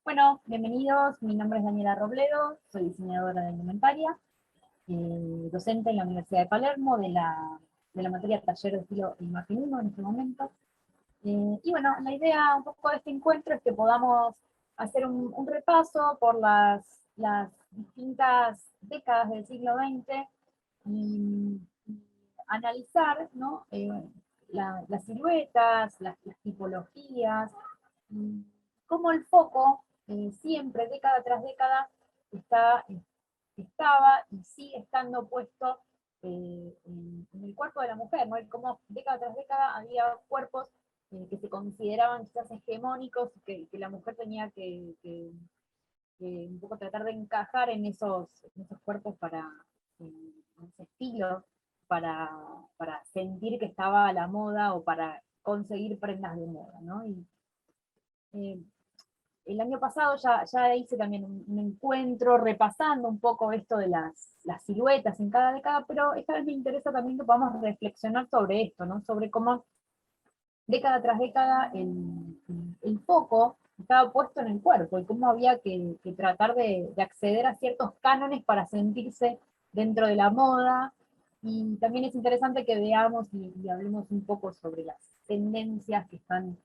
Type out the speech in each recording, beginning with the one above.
Bueno, bienvenidos, mi nombre es Daniela Robledo, soy diseñadora de indumentaria, docente en la Universidad de Palermo de la materia Taller de Estilo e Imagen 1 en este momento. Y bueno, la idea un poco de este encuentro es que podamos hacer un repaso por las distintas décadas del siglo XX y analizar, ¿no? Las siluetas, las tipologías, cómo el foco siempre, década tras década, estaba y sigue estando puesto en el cuerpo de la mujer, ¿no? Y cómo década tras década había cuerpos que se consideraban quizás hegemónicos, que la mujer tenía que un poco tratar de encajar en esos cuerpos en ese estilo, para, para sentir que estaba a la moda o para conseguir prendas de moda, ¿no? Eh, el año pasado ya hice también un encuentro repasando un poco esto de las siluetas en cada década, pero esta vez me interesa también que podamos reflexionar sobre esto, ¿no? Sobre cómo década tras década el foco estaba puesto en el cuerpo y cómo había que tratar de acceder a ciertos cánones para sentirse dentro de la moda. Y también es interesante que veamos y hablemos un poco sobre las tendencias que están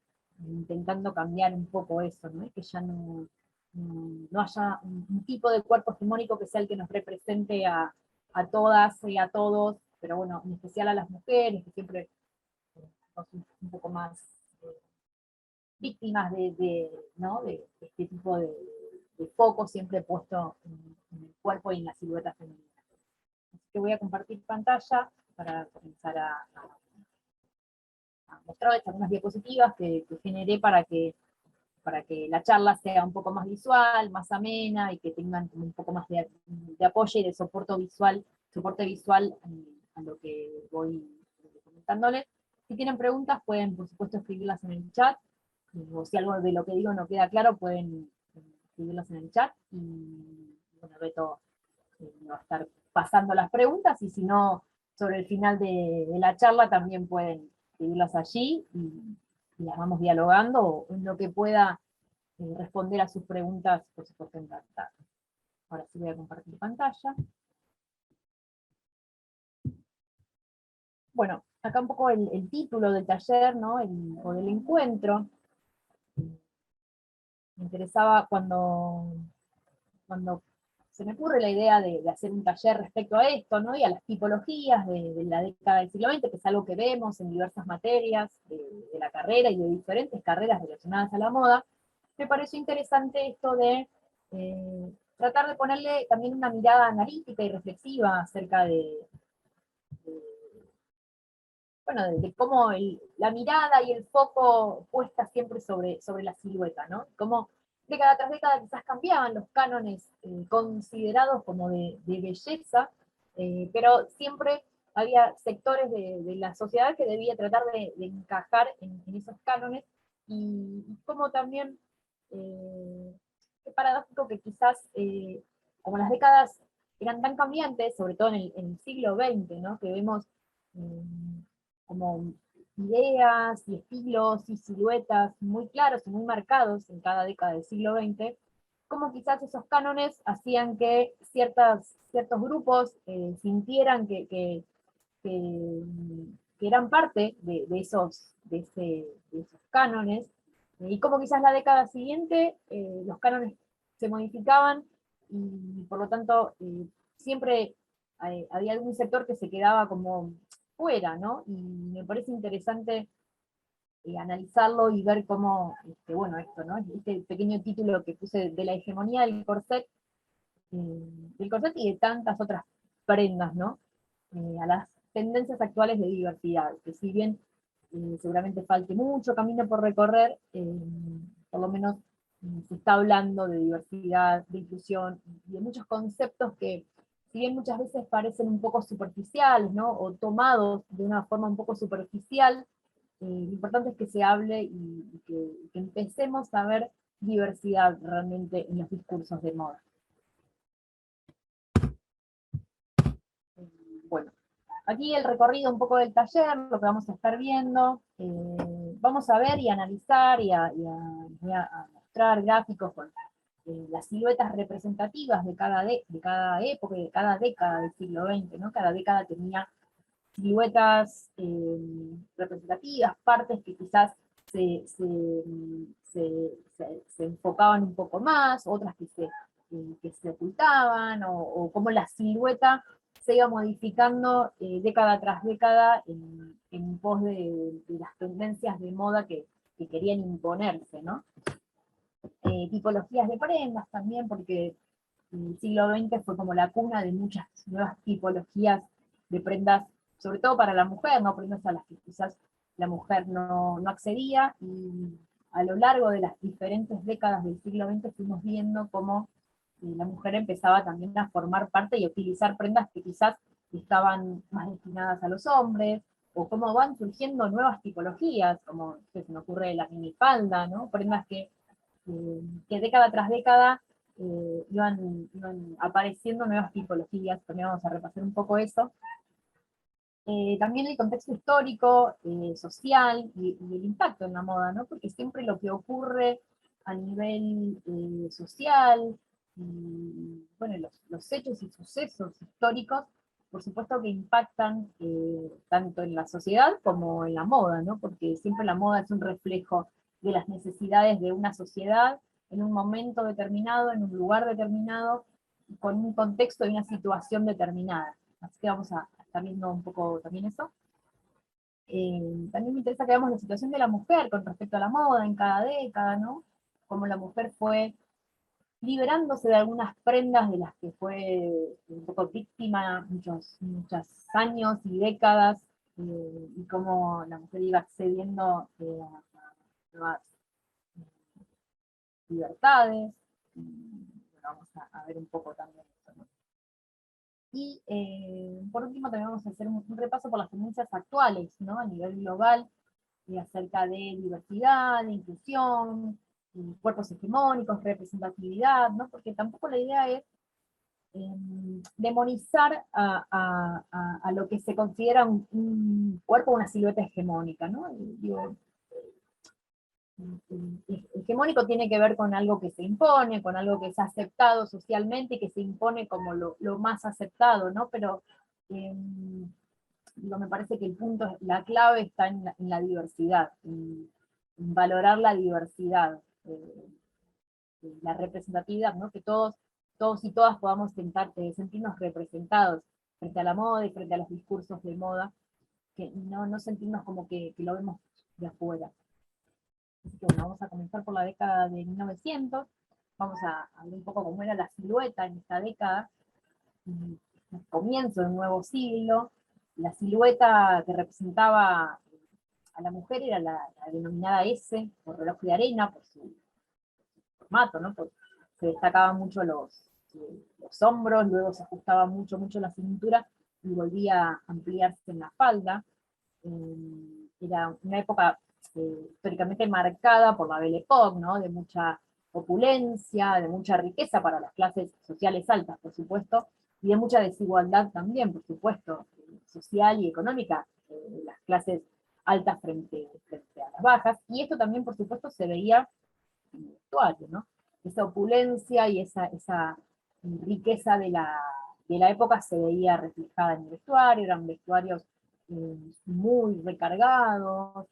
intentando cambiar un poco eso, ¿no? Y que ya no haya un tipo de cuerpo hegemónico que sea el que nos represente a todas y a todos, pero bueno, en especial a las mujeres, que siempre un poco más víctimas ¿no? de este tipo de foco siempre puesto en el cuerpo y en la silueta femenina. Así que voy a compartir pantalla para comenzar a mostrarles algunas diapositivas que generé para que la charla sea un poco más visual, más amena, y que tengan un poco más de apoyo y de soporte visual a lo que voy comentándoles. Si tienen preguntas, pueden, por supuesto, escribirlas en el chat, o si algo de lo que digo no queda claro, pueden escribirlas en el chat, y bueno, Beto va a estar pasando las preguntas, y si no, sobre el final de la charla también pueden escribirlas allí, y las vamos dialogando, o en lo que pueda responder a sus preguntas, por supuesto, encantada. Ahora sí voy a compartir pantalla. Bueno, acá un poco el título del taller, ¿no? O del encuentro. Me interesaba cuando se me ocurre la idea de hacer un taller respecto a esto, ¿no? Y a las tipologías de la década del siglo XX, que es algo que vemos en diversas materias de la carrera y de diferentes carreras relacionadas a la moda. Me pareció interesante esto de tratar de ponerle también una mirada analítica y reflexiva acerca bueno, de cómo la mirada y el foco puesta siempre sobre la silueta, ¿no? Cómo década tras década quizás cambiaban los cánones considerados como de belleza, pero siempre había sectores de la sociedad que debía tratar de encajar en esos cánones, y como también, qué paradójico que quizás, como las décadas eran tan cambiantes, sobre todo en el siglo XX, ¿no? Que vemos eh, como ideas y estilos y siluetas muy claros y muy marcados en cada década del siglo XX, como quizás esos cánones hacían que ciertos grupos sintieran que eran parte de esos cánones, y como quizás la década siguiente los cánones se modificaban, y por lo tanto siempre había algún sector que se quedaba como fuera, ¿no? Y me parece interesante analizarlo y ver cómo, bueno, esto, ¿no? Este pequeño título que puse de la hegemonía del corset y de tantas otras prendas, ¿no? A las tendencias actuales de diversidad, que si bien seguramente falte mucho camino por recorrer, por lo menos se está hablando de diversidad, de inclusión, y de muchos conceptos que, si bien muchas veces parecen un poco superficiales, ¿no? O tomados de una forma un poco superficial, lo importante es que se hable y que empecemos a ver diversidad realmente en los discursos de moda. Bueno, aquí el recorrido un poco del taller, lo que vamos a estar viendo, vamos a ver y analizar voy a mostrar gráficos las siluetas representativas de cada época y de cada década del siglo XX, ¿no? Cada década tenía siluetas representativas, partes que quizás se enfocaban un poco más, otras que se ocultaban, o cómo la silueta se iba modificando década tras década en pos de las tendencias de moda que querían imponerse, ¿no? Tipologías de prendas también, porque el siglo XX fue como la cuna de muchas nuevas tipologías de prendas, sobre todo para la mujer, ¿no? Prendas a las que quizás la mujer no accedía, y a lo largo de las diferentes décadas del siglo XX fuimos viendo cómo la mujer empezaba también a formar parte y a utilizar prendas que quizás estaban más destinadas a los hombres, o cómo van surgiendo nuevas tipologías, como se me ocurre la minifalda, ¿no? Prendas que década tras década iban apareciendo nuevas tipologías. También vamos a repasar un poco eso. También el contexto histórico, social y el impacto en la moda, ¿no? Porque siempre lo que ocurre a nivel social, y, bueno, los hechos y sucesos históricos, por supuesto que impactan tanto en la sociedad como en la moda, ¿no? Porque siempre la moda es un reflejo de las necesidades de una sociedad en un momento determinado, en un lugar determinado, con un contexto y una situación determinada. Así que vamos a estar viendo un poco también eso. También me interesa que veamos la situación de la mujer con respecto a la moda en cada década, ¿no? Cómo la mujer fue liberándose de algunas prendas de las que fue un poco víctima muchos años y décadas, y cómo la mujer iba accediendo a nuevas libertades. Bueno, vamos a ver un poco también eso, ¿no? Y por último también vamos a hacer un repaso por las tendencias actuales, ¿no? A nivel global, acerca de diversidad, de inclusión, cuerpos hegemónicos, representatividad, ¿no? Porque tampoco la idea es demonizar a lo que se considera un cuerpo, una silueta hegemónica, ¿no? Digo, hegemónico tiene que ver con algo que se impone, con algo que es aceptado socialmente y que se impone como lo más aceptado, ¿no? Pero me parece que el punto, la clave está en la diversidad, en valorar la diversidad, la representatividad, ¿no? Que todos y todas podamos sentirnos representados frente a la moda y frente a los discursos de moda, que no sentirnos como que lo vemos de afuera. Así que bueno, vamos a comenzar por la década de 1900, vamos a ver un poco cómo era la silueta en esta década, el comienzo del nuevo siglo. La silueta que representaba a la mujer era la denominada S, por reloj de arena, por su formato, ¿no? Se destacaban mucho los hombros, luego se ajustaba mucho la cintura y volvía a ampliarse en la falda. Era una época históricamente marcada por la Belle Époque, ¿no? De mucha opulencia, de mucha riqueza para las clases sociales altas, por supuesto, y de mucha desigualdad también, por supuesto, social y económica, las clases altas frente a las bajas, y esto también, por supuesto, se veía en el vestuario, ¿no? Esa opulencia y esa riqueza de la época se veía reflejada en el vestuario, eran vestuarios muy recargados,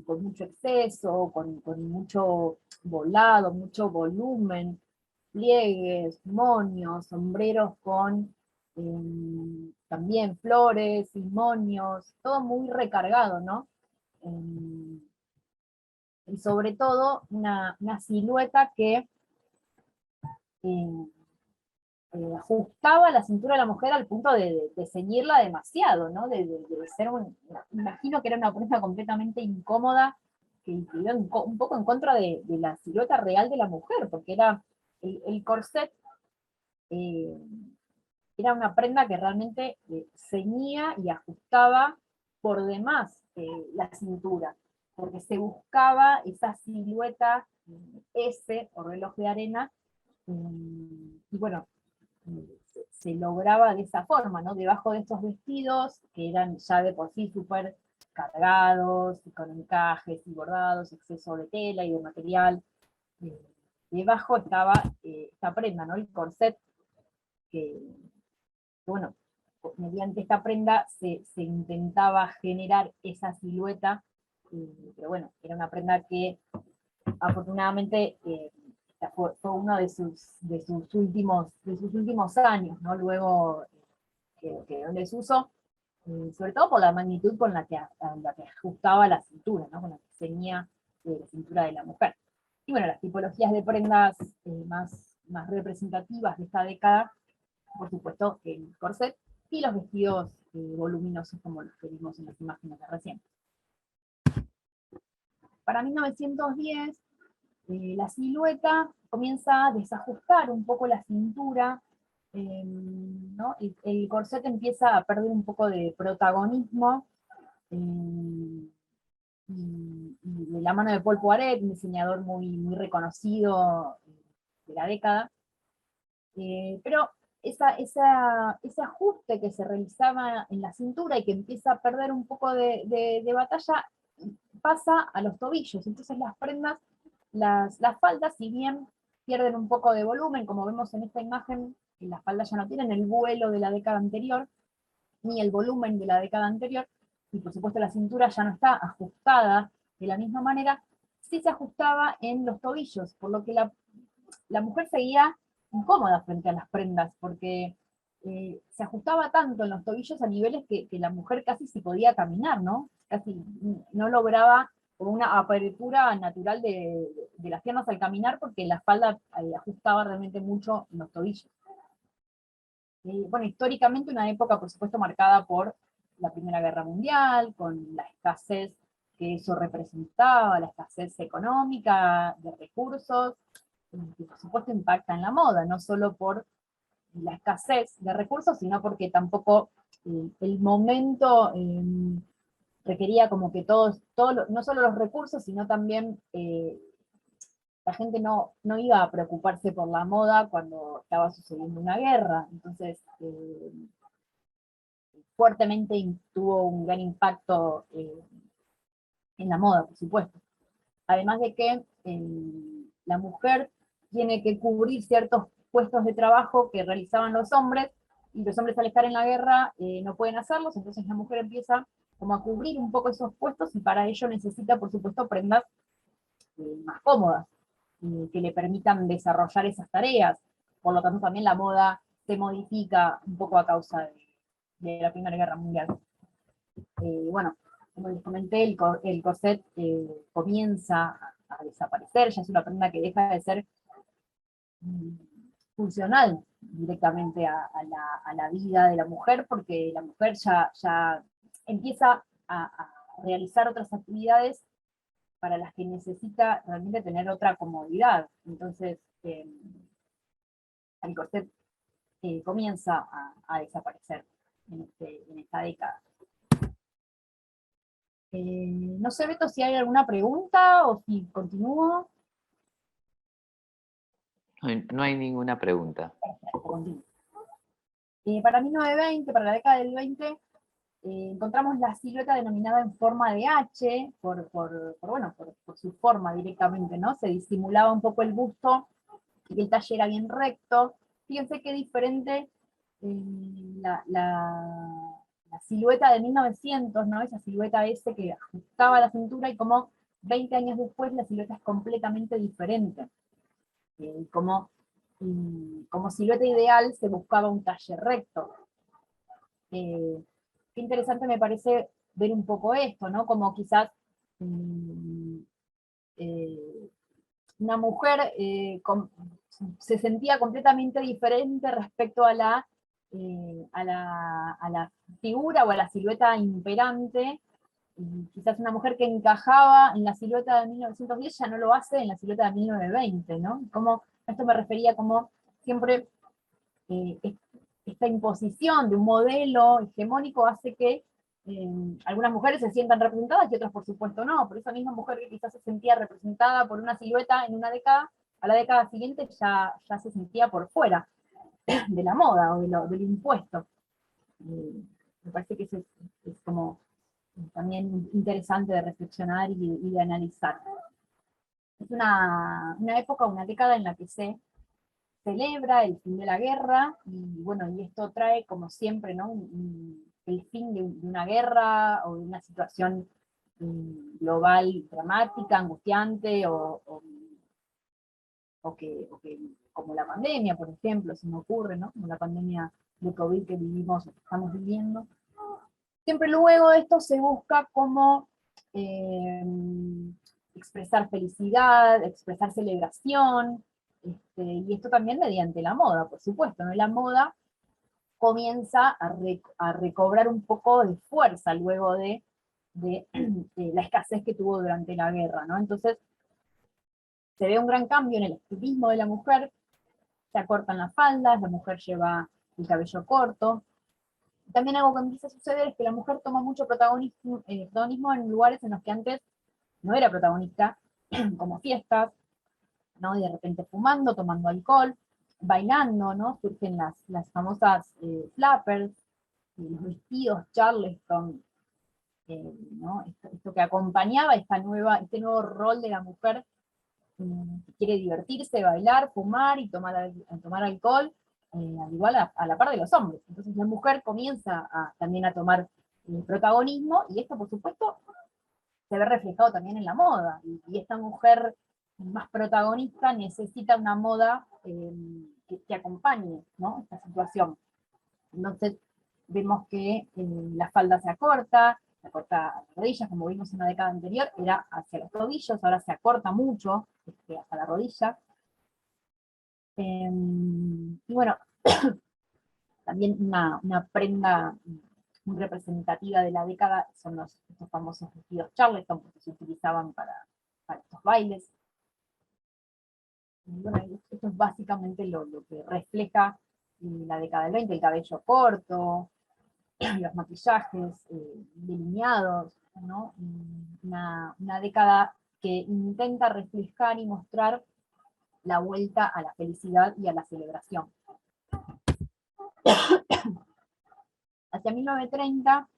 con mucho exceso, con mucho volado, mucho volumen, pliegues, moños, sombreros con también flores y moños, todo muy recargado, ¿no? Y sobre todo una silueta que eh, ajustaba la cintura de la mujer al punto de ceñirla demasiado, ¿no? De ser imagino que era una prenda completamente incómoda, que iba un poco en contra de la silueta real de la mujer, porque era el corset, eh, era una prenda que realmente ceñía y ajustaba por demás la cintura, porque se buscaba esa silueta S o reloj de arena, y bueno, se lograba de esa forma, ¿no? Debajo de estos vestidos, que eran ya de por sí súper cargados, con encajes y bordados, exceso de tela y de material, debajo estaba esta prenda, ¿no? El corset, que, bueno, mediante esta prenda se intentaba generar esa silueta, pero bueno, era una prenda que afortunadamente fue uno de sus últimos años, ¿no? Luego quedó en desuso, sobre todo por la magnitud con la que ajustaba la cintura, ¿no? Con la que ceñía la cintura de la mujer. Y bueno, las tipologías de prendas más representativas de esta década, por supuesto, el corset y los vestidos voluminosos como los que vimos en las imágenes de recién. Para 1910, la silueta comienza a desajustar un poco la cintura, ¿no? El corset empieza a perder un poco de protagonismo, y de la mano de Paul Poiret, un diseñador muy reconocido de la década, pero ese ajuste que se realizaba en la cintura y que empieza a perder un poco de batalla, pasa a los tobillos. Entonces las prendas, las faldas, si bien pierden un poco de volumen, como vemos en esta imagen, las faldas ya no tienen el vuelo de la década anterior, ni el volumen de la década anterior, y por supuesto la cintura ya no está ajustada de la misma manera, sí se ajustaba en los tobillos, por lo que la mujer seguía incómoda frente a las prendas, porque se ajustaba tanto en los tobillos a niveles que la mujer casi sí podía caminar, ¿no? Casi no lograba una apertura natural de las piernas al caminar, porque la falda ajustaba realmente mucho en los tobillos. Bueno, históricamente una época, por supuesto, marcada por la Primera Guerra Mundial, con la escasez que eso representaba, la escasez económica, de recursos, que por supuesto impacta en la moda, no solo por la escasez de recursos, sino porque tampoco el momento requería como que no solo los recursos, sino también la gente no iba a preocuparse por la moda cuando estaba sucediendo una guerra. Entonces, fuertemente tuvo un gran impacto en la moda, por supuesto. Además de que la mujer tiene que cubrir ciertos puestos de trabajo que realizaban los hombres, y los hombres al estar en la guerra no pueden hacerlos, entonces la mujer empieza como a cubrir un poco esos puestos, y para ello necesita, por supuesto, prendas más cómodas, que le permitan desarrollar esas tareas. Por lo tanto, también la moda se modifica un poco a causa de la Primera Guerra Mundial. Bueno, como les comenté, el corset comienza a desaparecer, ya es una prenda que deja de ser funcional directamente a la vida de la mujer, porque la mujer ya empieza a realizar otras actividades para las que necesita realmente tener otra comodidad. Entonces, el corset comienza a desaparecer en esta década. No sé, Beto, si hay alguna pregunta o si continúo. No hay ninguna pregunta. Para 1920, para la década del 20, encontramos la silueta denominada en forma de H, por su forma directamente, ¿no? Se disimulaba un poco el busto, y el talle era bien recto. Fíjense qué diferente la silueta de 1900, ¿no? Esa silueta S que ajustaba la cintura, y como 20 años después la silueta es completamente diferente. Como silueta ideal se buscaba un talle recto. Qué interesante me parece ver un poco esto, ¿no? Como quizás una mujer se sentía completamente diferente respecto a la figura o a la silueta imperante. Y quizás una mujer que encajaba en la silueta de 1910 ya no lo hace en la silueta de 1920, ¿no? Como, a esto me refería como siempre esta imposición de un modelo hegemónico hace que algunas mujeres se sientan representadas y otras por supuesto no. Por esa misma mujer que quizás se sentía representada por una silueta en una década, a la década siguiente ya se sentía por fuera de la moda o del impuesto. Me parece que eso es como también interesante de reflexionar y de analizar. Es una época, una década en la que se celebra el fin de la guerra, y bueno, y esto trae, como siempre, ¿no? El fin de una guerra o de una situación global dramática, angustiante, o que como la pandemia, por ejemplo, se me ocurre, ¿no? Como la pandemia de COVID que vivimos, que estamos viviendo. Siempre luego de esto se busca como eh, expresar felicidad, expresar celebración, y esto también mediante la moda, por supuesto, ¿no? La moda comienza a recobrar un poco de fuerza luego de la escasez que tuvo durante la guerra, ¿no? Entonces se ve un gran cambio en el estilismo de la mujer, se acortan las faldas, la mujer lleva el cabello corto. También algo que empieza a suceder es que la mujer toma mucho protagonismo en lugares en los que antes no era protagonista, como fiestas, ¿no? Y de repente fumando, tomando alcohol, bailando, ¿no? Surgen las famosas flappers, los vestidos Charleston, ¿no? Esto que acompañaba este nuevo rol de la mujer que quiere divertirse, bailar, fumar y tomar alcohol, al igual a la par de los hombres. Entonces la mujer comienza también a tomar protagonismo, y esto por supuesto se ve reflejado también en la moda, y esta mujer más protagonista necesita una moda que acompañe, ¿no? Esta situación. Entonces vemos que la falda se acorta a las rodillas, como vimos en la década anterior, era hacia los tobillos, ahora se acorta mucho hasta la rodilla. Y bueno, también una prenda muy representativa de la década son estos famosos vestidos Charleston, porque se utilizaban para estos bailes. Y bueno, esto es básicamente lo que refleja la década del 20, el cabello corto, los maquillajes delineados, ¿no? Una década que intenta reflejar y mostrar la vuelta a la felicidad y a la celebración. Hacia 1930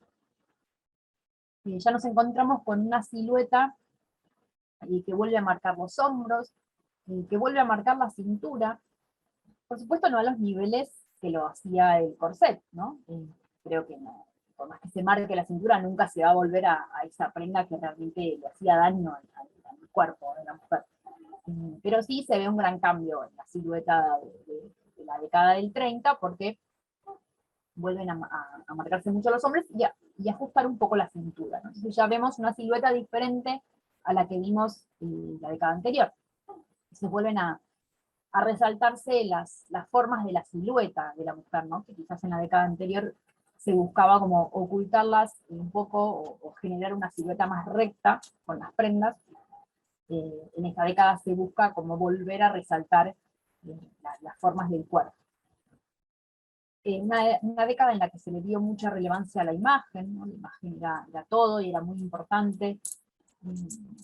ya nos encontramos con una silueta que vuelve a marcar los hombros, que vuelve a marcar la cintura, por supuesto no a los niveles que lo hacía el corset, ¿no? Creo que no, por más que se marque la cintura, nunca se va a volver a esa prenda que realmente le hacía daño al cuerpo de la mujer. Pero sí se ve un gran cambio en la silueta de la década del 30, porque vuelven a marcarse mucho los hombres y ajustar un poco la cintura, ¿no? Entonces ya vemos una silueta diferente a la que vimos la década anterior. Se vuelven a resaltarse las formas de la silueta de la mujer, ¿no? Que quizás en la década anterior se buscaba como ocultarlas un poco o generar una silueta más recta con las prendas. En esta década se busca como volver a resaltar las formas del cuerpo. Una década en la que se le dio mucha relevancia a la imagen, ¿no? La imagen era todo y era muy importante.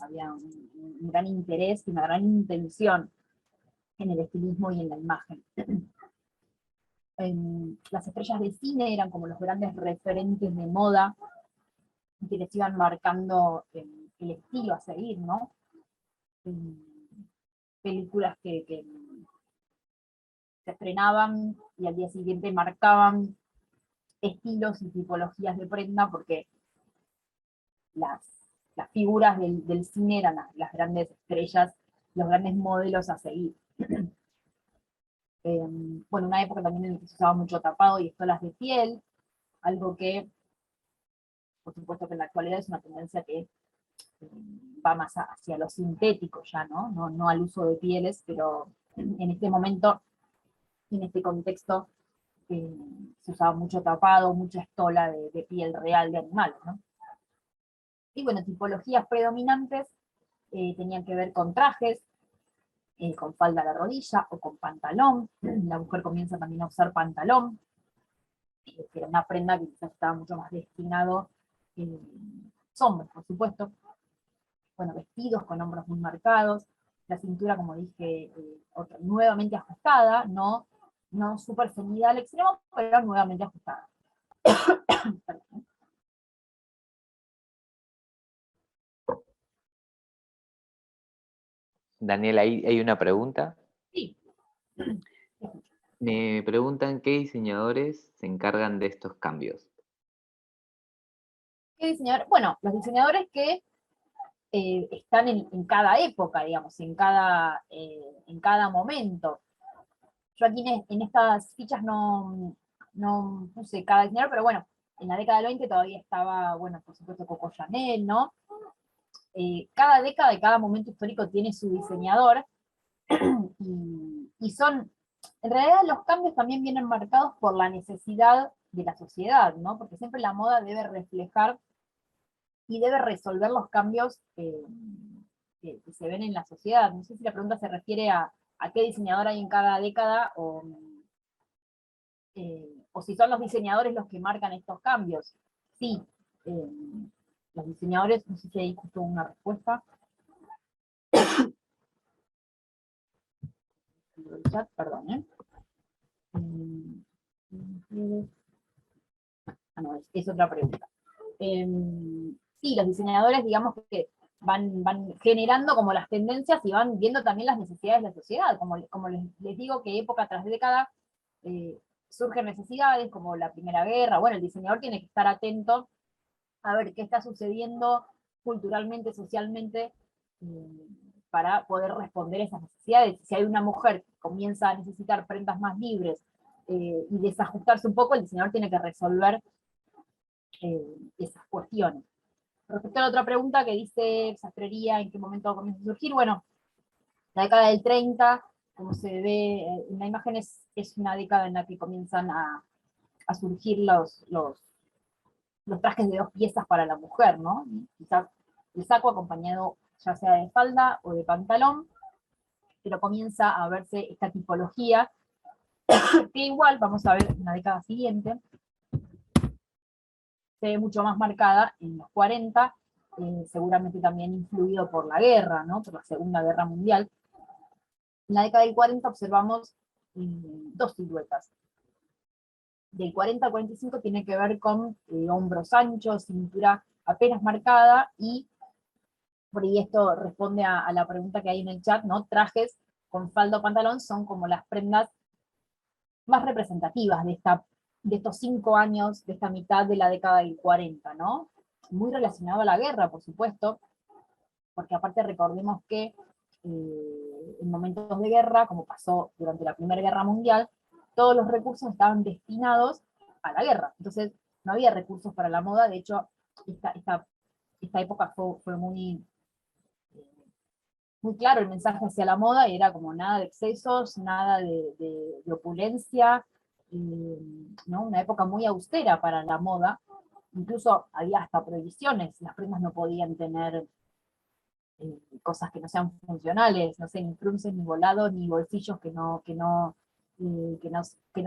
Había un gran interés y una gran intención en el estilismo y en la imagen. Las estrellas de cine eran como los grandes referentes de moda que les iban marcando el estilo a seguir, ¿no? Películas que se estrenaban y al día siguiente marcaban estilos y tipologías de prenda, porque las figuras del cine eran las grandes estrellas, los grandes modelos a seguir. Bueno, una época también en la que se usaba mucho tapado y estolas de piel, algo que, por supuesto que en la actualidad es una tendencia que va más hacia lo sintético ya, ¿no? No al uso de pieles, pero en este momento, en este contexto, se usaba mucho tapado, mucha estola de piel real de animales, ¿no? Y bueno, tipologías predominantes tenían que ver con trajes, con falda a la rodilla o con pantalón. La mujer comienza también a usar pantalón, que era una prenda que quizás estaba mucho más destinado a hombres, por supuesto. Bueno, vestidos con hombros muy marcados, la cintura, como dije, nuevamente ajustada, no súper ceñida al extremo, pero nuevamente ajustada. Daniel, ahí hay una pregunta. Sí. Me preguntan qué diseñadores se encargan de estos cambios. ¿Qué diseñador? Bueno, los diseñadores que están en cada época, digamos, en cada momento. Yo aquí en estas fichas no puse cada diseñador, pero bueno, en la década del 20 todavía estaba, bueno, por supuesto Coco Chanel, ¿no? Cada década y cada momento histórico tiene su diseñador, y son, en realidad los cambios también vienen marcados por la necesidad de la sociedad, ¿no? Porque siempre la moda debe reflejar y debe resolver los cambios que se ven en la sociedad. No sé si la pregunta se refiere a qué diseñador hay en cada década, o si son los diseñadores los que marcan estos cambios. Sí, eh, los diseñadores, no sé si hay justo una respuesta. El chat, perdón, ¿eh? No, es otra pregunta. Sí, los diseñadores, digamos que van generando como las tendencias y van viendo también las necesidades de la sociedad. Como les digo que época tras década surgen necesidades, como la Primera Guerra. Bueno, el diseñador tiene que estar atento a ver qué está sucediendo culturalmente, socialmente, para poder responder a esas necesidades. Si hay una mujer que comienza a necesitar prendas más libres y desajustarse un poco, el diseñador tiene que resolver esas cuestiones. Respecto a la otra pregunta que dice sastrería, ¿en qué momento comienza a surgir? Bueno, la década del 30, como se ve en la imagen, es una década en la que comienzan a surgir los trajes de 2 piezas para la mujer, ¿no? Quizás el saco acompañado ya sea de falda o de pantalón, pero comienza a verse esta tipología, que igual vamos a ver en la década siguiente, se ve mucho más marcada en los 40, seguramente también influido por la guerra, ¿no? Por la Segunda Guerra Mundial. En la década del 40 observamos 2 siluetas. Del 40 al 45 tiene que ver con hombros anchos, cintura apenas marcada, y por ahí esto responde a la pregunta que hay en el chat, ¿no? Trajes con falda o pantalón son como las prendas más representativas de estos 5 años, de esta mitad de la década del 40, ¿no? Muy relacionado a la guerra, por supuesto, porque aparte recordemos que en momentos de guerra, como pasó durante la Primera Guerra Mundial, todos los recursos estaban destinados a la guerra. Entonces, no había recursos para la moda. De hecho, esta época fue muy claro el mensaje hacia la moda, y era como nada de excesos, nada de opulencia, ¿no? Una época muy austera para la moda. Incluso había hasta prohibiciones, las prendas no podían tener cosas que no sean funcionales, no sé, ni frunces, ni volados, ni bolsillos que no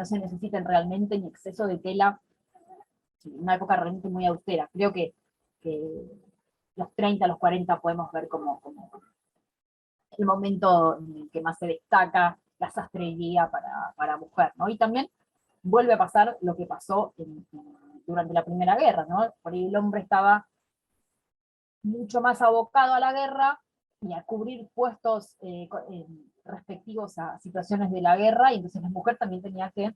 se necesiten realmente, ni exceso de tela. Una época realmente muy austera. Creo que los 30, los 40 podemos ver como el momento en el que más se destaca la sastrería para mujer, ¿no? Y también vuelve a pasar lo que pasó durante la Primera Guerra, ¿no? Por ahí el hombre estaba mucho más abocado a la guerra y a cubrir puestos respectivos a situaciones de la guerra, y entonces la mujer también tenía que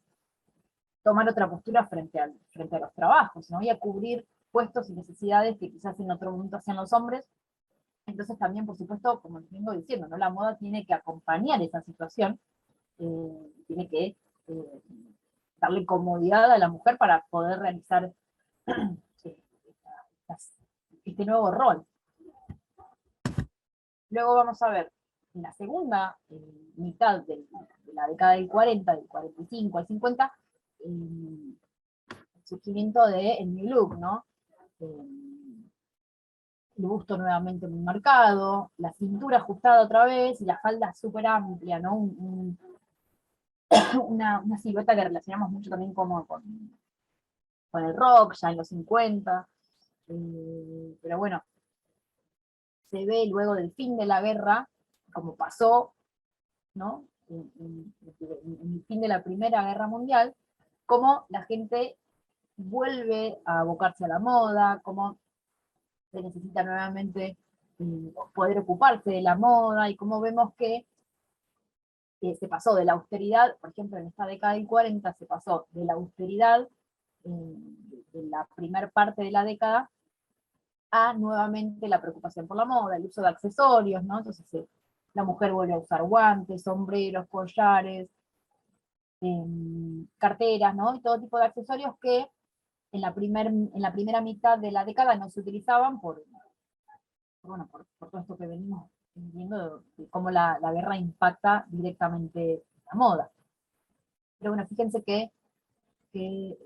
tomar otra postura frente a los trabajos, ¿no? Y a cubrir puestos y necesidades que quizás en otro momento hacían los hombres. Entonces también, por supuesto, como les vengo diciendo, ¿no? La moda tiene que acompañar esa situación, tiene que darle comodidad a la mujer para poder realizar este nuevo rol. Luego vamos a ver en la segunda mitad de la década del 40, del 45 al 50, el surgimiento del New Look, ¿no? El busto nuevamente muy marcado, la cintura ajustada otra vez, y la falda súper amplia, ¿no? Una silueta que relacionamos mucho también como con el rock, ya en los 50, pero bueno, se ve luego del fin de la guerra, como pasó, ¿no? En el fin de la Primera Guerra Mundial, cómo la gente vuelve a abocarse a la moda, cómo se necesita nuevamente poder ocuparse de la moda, y cómo vemos que se pasó de la austeridad, por ejemplo, en esta década del 40 se pasó de la austeridad de la primer parte de la década a nuevamente la preocupación por la moda, el uso de accesorios, ¿no? Entonces la mujer vuelve a usar guantes, sombreros, collares, carteras, ¿no? Y todo tipo de accesorios que en la primera mitad de la década no se utilizaban por todo esto que venimos viendo, de cómo la guerra impacta directamente la moda. Pero bueno, fíjense que qué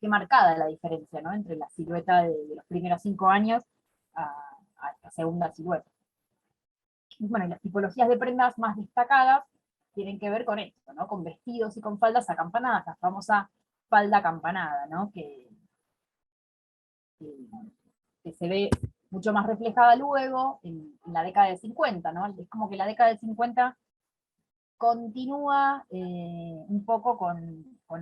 marcada la diferencia, ¿no? Entre la silueta de los primeros 5 años a esta segunda silueta. Y bueno, y las tipologías de prendas más destacadas tienen que ver con esto, ¿no? Con vestidos y con faldas acampanadas, la famosa falda acampanada, ¿no? Que se ve mucho más reflejada luego en la década del 50, ¿no? Es como que la década del 50 continúa un poco con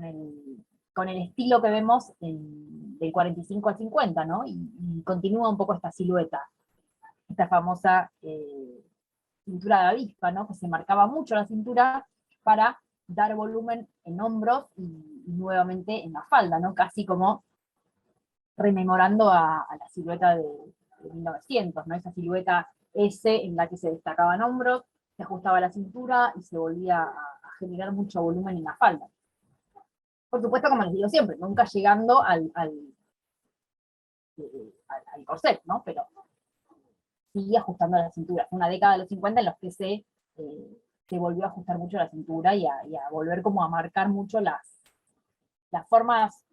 el estilo que vemos del 45 al 50, ¿no? Y continúa un poco esta silueta, esta famosa cintura de avispa, ¿no? Que se marcaba mucho la cintura para dar volumen en hombros y nuevamente en la falda, ¿no? Casi como rememorando a la silueta de 1900, ¿no? Esa silueta S en la que se destacaban hombros, se ajustaba la cintura y se volvía a generar mucho volumen en la falda. Por supuesto, como les digo siempre, nunca llegando al corset, ¿no? Pero sí ajustando la cintura. Fue una década de los 50 en los que se volvió a ajustar mucho la cintura y a volver como a marcar mucho las formas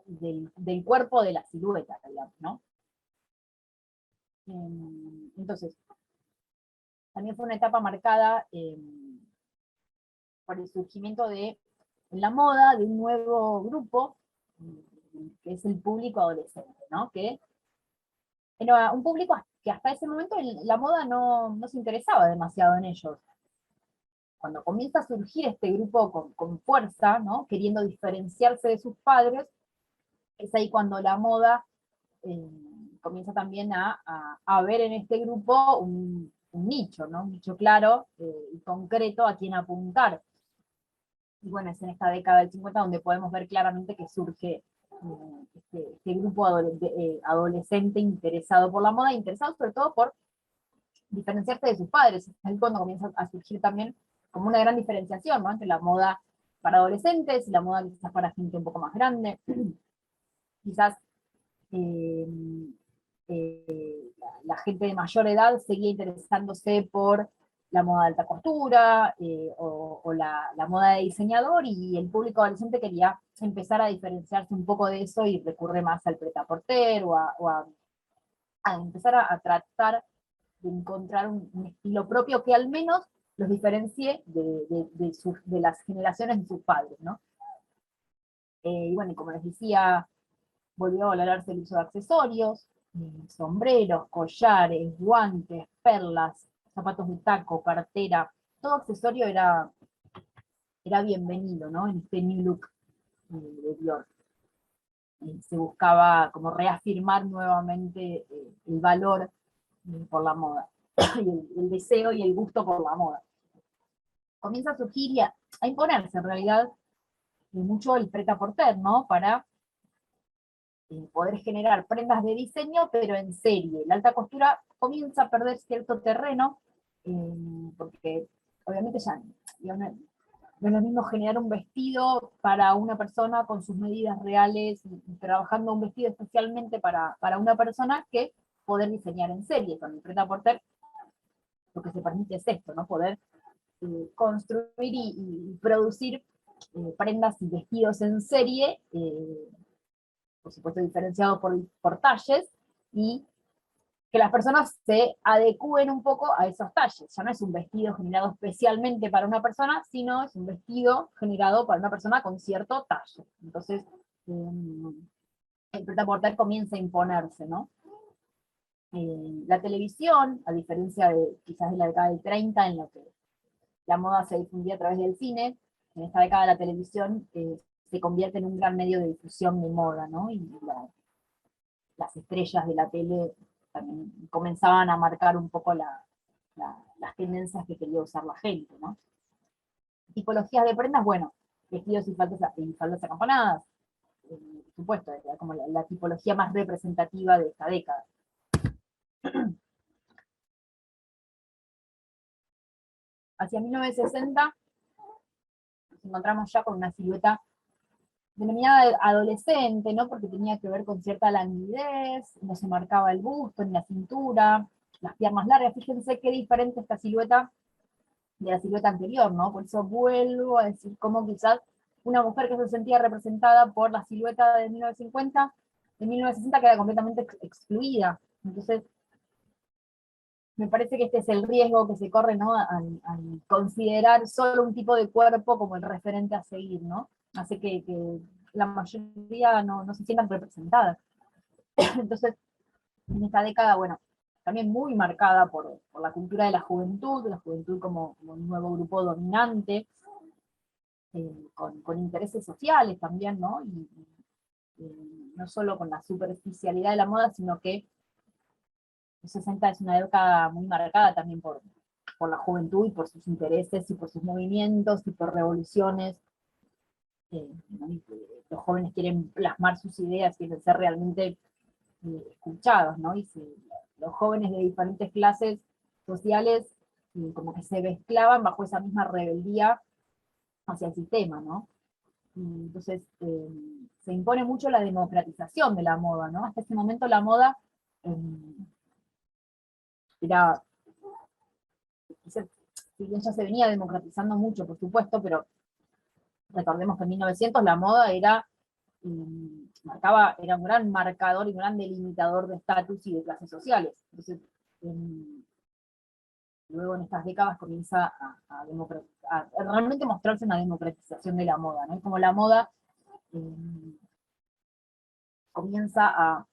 del cuerpo de la silueta, digamos, ¿no? Entonces, también fue una etapa marcada por el surgimiento en la moda de un nuevo grupo, que es el público adolescente, ¿no? Que era un público que hasta ese momento la moda no se interesaba demasiado en ellos. Cuando comienza a surgir este grupo con fuerza, ¿no? Queriendo diferenciarse de sus padres, es ahí cuando la moda comienza también a ver en este grupo un nicho, ¿no? Un nicho claro y concreto a quien apuntar. Y bueno, es en esta década del 50 donde podemos ver claramente que surge este grupo adolescente interesado por la moda, interesado sobre todo por diferenciarse de sus padres. Es ahí cuando comienza a surgir también como una gran diferenciación, ¿no? Entre la moda para adolescentes y la moda quizás para gente un poco más grande. Quizás eh, la gente de mayor edad seguía interesándose por la moda de alta costura o la moda de diseñador, y el público adolescente quería empezar a diferenciarse un poco de eso y recurre más al prêt-à-porter o a empezar a tratar de encontrar un estilo propio que al menos los diferencie de las generaciones de sus padres, ¿no? Y bueno, como les decía, volvió a valorarse el uso de accesorios, sombreros, collares, guantes, perlas, zapatos de taco, cartera, todo accesorio era bienvenido, ¿no? En este new look de Dior. Se buscaba como reafirmar nuevamente el valor por la moda, y el deseo y el gusto por la moda. Comienza a surgir y a imponerse en realidad mucho el prêt-à-porter, ¿no? Para poder generar prendas de diseño, pero en serie. La alta costura comienza a perder cierto terreno, porque obviamente ya no es lo mismo generar un vestido para una persona con sus medidas reales, y trabajando un vestido especialmente para una persona, que poder diseñar en serie. Con el prêt-à-porter lo que se permite es esto, ¿no? Poder construir y producir prendas y vestidos en serie, por supuesto diferenciados por talles, y que las personas se adecúen un poco a esos talles. Ya no es un vestido generado especialmente para una persona, sino es un vestido generado para una persona con cierto talle. Entonces, el prêt-à-porter comienza a imponerse, ¿no? La televisión, a diferencia de quizás de la década del 30, en la que la moda se difundía a través del cine, en esta década la televisión se convierte en un gran medio de difusión de moda, ¿no? Y las estrellas de la tele también comenzaban a marcar un poco las tendencias que quería usar la gente, ¿no? Tipologías de prendas, bueno, vestidos y faldas acampanadas, por supuesto, era como la tipología más representativa de esta década. Hacia 1960 nos encontramos ya con una silueta denominada adolescente, ¿no? Porque tenía que ver con cierta languidez, no se marcaba el busto ni la cintura, las piernas largas. Fíjense qué diferente esta silueta de la silueta anterior, ¿no? Por eso vuelvo a decir cómo quizás una mujer que se sentía representada por la silueta de 1950, de 1960 queda completamente excluida. Entonces, me parece que este es el riesgo que se corre, ¿no? Al considerar solo un tipo de cuerpo como el referente a seguir, ¿no? Hace que la mayoría no se sientan representadas. Entonces, en esta década, bueno, también muy marcada por la cultura de la juventud como un nuevo grupo dominante, con intereses sociales también, ¿no? Y no solo con la superficialidad de la moda, sino que los 60 es una década muy marcada también por la juventud y por sus intereses y por sus movimientos y por revoluciones. ¿No? Los jóvenes quieren plasmar sus ideas, quieren ser realmente escuchados, ¿no? Y los jóvenes de diferentes clases sociales como que se mezclaban bajo esa misma rebeldía hacia el sistema, ¿no? Y entonces se impone mucho la democratización de la moda, ¿no? Hasta ese momento la moda era, si bien ya se venía democratizando mucho, por supuesto, pero recordemos que en 1900 la moda era era un gran marcador y un gran delimitador de estatus y de clases sociales. Entonces, luego en estas décadas comienza a realmente mostrarse una democratización de la moda, ¿no? Como la moda comienza a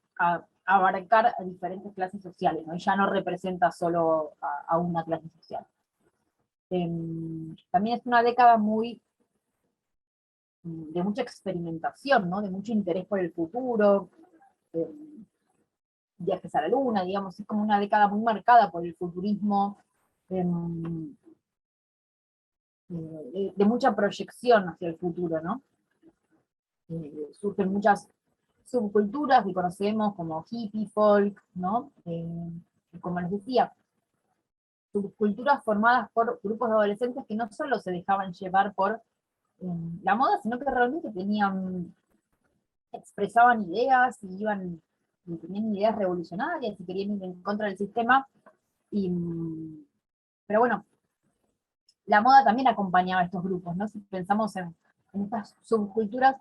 abarcar a diferentes clases sociales, ¿no? Y ya no representa solo a una clase social. También es una década de mucha experimentación, ¿no? De mucho interés por el futuro, viajes a la luna, digamos, es como una década muy marcada por el futurismo, de mucha proyección hacia el futuro, ¿no? Surgen muchas subculturas que conocemos como hippie, folk, ¿no? Como les decía, subculturas formadas por grupos de adolescentes que no solo se dejaban llevar por la moda, sino que realmente expresaban ideas y tenían ideas revolucionarias y querían ir en contra del sistema. Pero bueno, la moda también acompañaba a estos grupos, ¿no? Si pensamos en estas subculturas,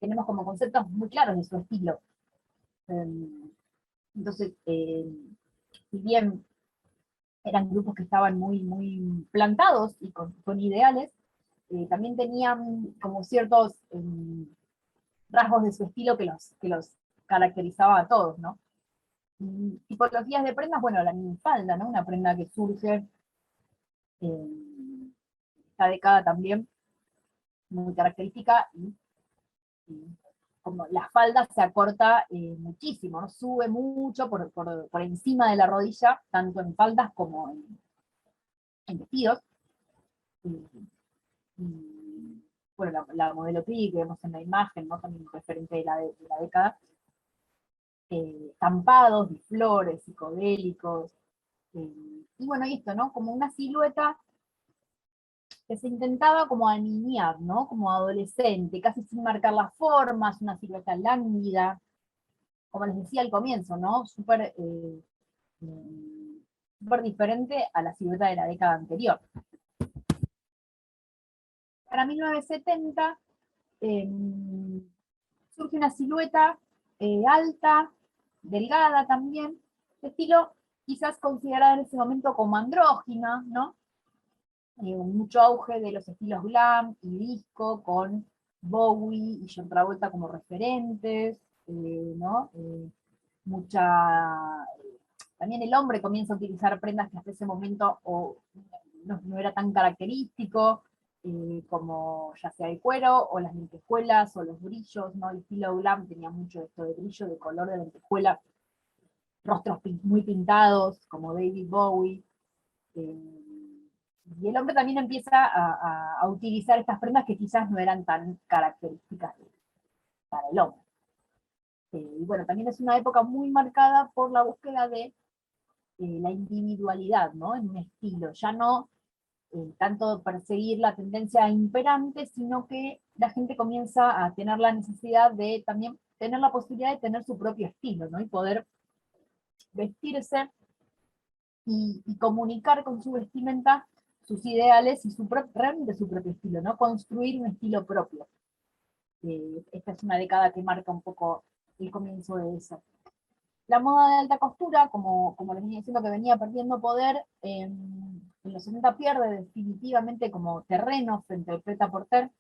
tenemos como conceptos muy claros de su estilo. Entonces, si bien eran grupos que estaban muy plantados y con ideales, también tenían como ciertos rasgos de su estilo que los caracterizaba a todos, ¿no? Tipologías de prendas, bueno, la minifalda, ¿no? Una prenda que surge esta década también, muy característica, y como la falda se acorta muchísimo, ¿no? Sube mucho por encima de la rodilla, tanto en faldas como en vestidos. Y, bueno, la modelo Pi que vemos en la imagen, ¿no? También referente de la década, estampados de flores, psicodélicos, y bueno, esto, ¿no? Como una silueta que se intentaba como aniñar, ¿no? Como adolescente, casi sin marcar las formas, una silueta lánguida, como les decía al comienzo, ¿no? Súper diferente a la silueta de la década anterior. Para 1970 surge una silueta alta, delgada también, de estilo quizás considerada en ese momento como andrógina, ¿no? Mucho auge de los estilos glam y disco, con Bowie y John Travolta como referentes, ¿no? También el hombre comienza a utilizar prendas que hasta ese momento no era tan característico, como ya sea el cuero, o las lentejuelas, o los brillos, ¿no? El estilo glam tenía mucho esto de brillo, de color de lentejuela, rostros muy pintados, como David Bowie. Y el hombre también empieza a utilizar estas prendas que quizás no eran tan características para el hombre. Y bueno, también es una época muy marcada por la búsqueda de la individualidad, ¿no? En un estilo, ya no tanto perseguir la tendencia imperante, sino que la gente comienza a tener la necesidad de también tener la posibilidad de tener su propio estilo, ¿no? Y poder vestirse y comunicar con su vestimenta sus ideales y realmente su propio estilo, ¿no? Construir un estilo propio. Esta es una década que marca un poco el comienzo de eso. La moda de alta costura, como les venía diciendo, que venía perdiendo poder, en los 70 pierde definitivamente como terreno frente al prêt-à-porter.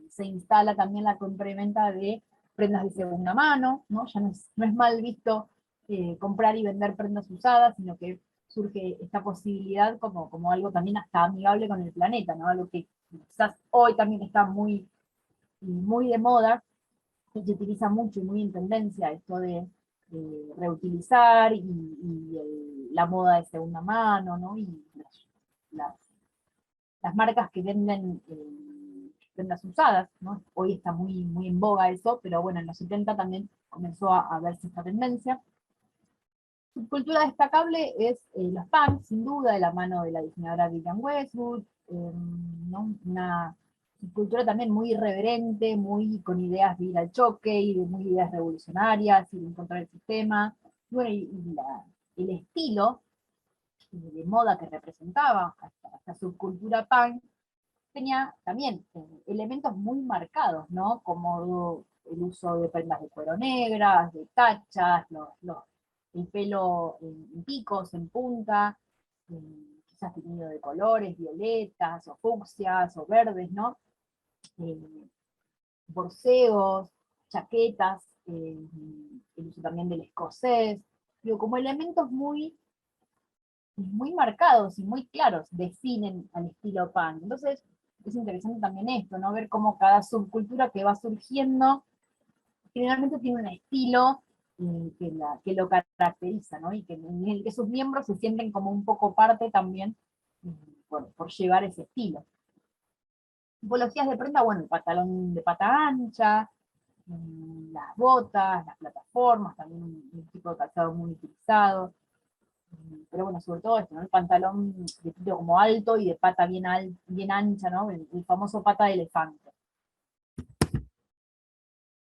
Se instala también la compra y venta de prendas de segunda mano, ¿no? Ya no es mal visto comprar y vender prendas usadas, sino que surge esta posibilidad como algo también hasta amigable con el planeta, ¿no? Algo que quizás hoy también está muy de moda, y se utiliza mucho y muy en tendencia esto de reutilizar la moda de segunda mano, ¿no? Y las, las marcas que venden prendas usadas, ¿no? Hoy está muy en boga eso, pero bueno, en los 70 también comenzó a verse esta tendencia. Subcultura destacable es los punks, sin duda, de la mano de la diseñadora Vivienne Westwood, ¿no? Una subcultura también muy irreverente, muy con ideas de ir al choque, y de muy ideas revolucionarias, y de encontrar el sistema. Bueno, el estilo de moda que representaba esta subcultura punk tenía también elementos muy marcados, ¿no? Como el uso de prendas de cuero negras, de tachas, el pelo en picos, en punta, quizás teñido de colores, violetas, o fucsias, o verdes, ¿no? Borseos, chaquetas, el uso también del escocés, digo, como elementos muy marcados y muy claros definen al estilo punk. Entonces, es interesante también esto, ¿no? Ver cómo cada subcultura que va surgiendo generalmente tiene un estilo que lo caracteriza, ¿no? Y en el que sus miembros se sienten como un poco parte también por llevar ese estilo. Tipologías de prenda, bueno, el pantalón de pata ancha, las botas, las plataformas, también un tipo de calzado muy utilizado. Pero bueno, sobre todo esto, ¿no? El pantalón de tiro como alto y de pata bien ancha, ¿no? El famoso pata de elefante.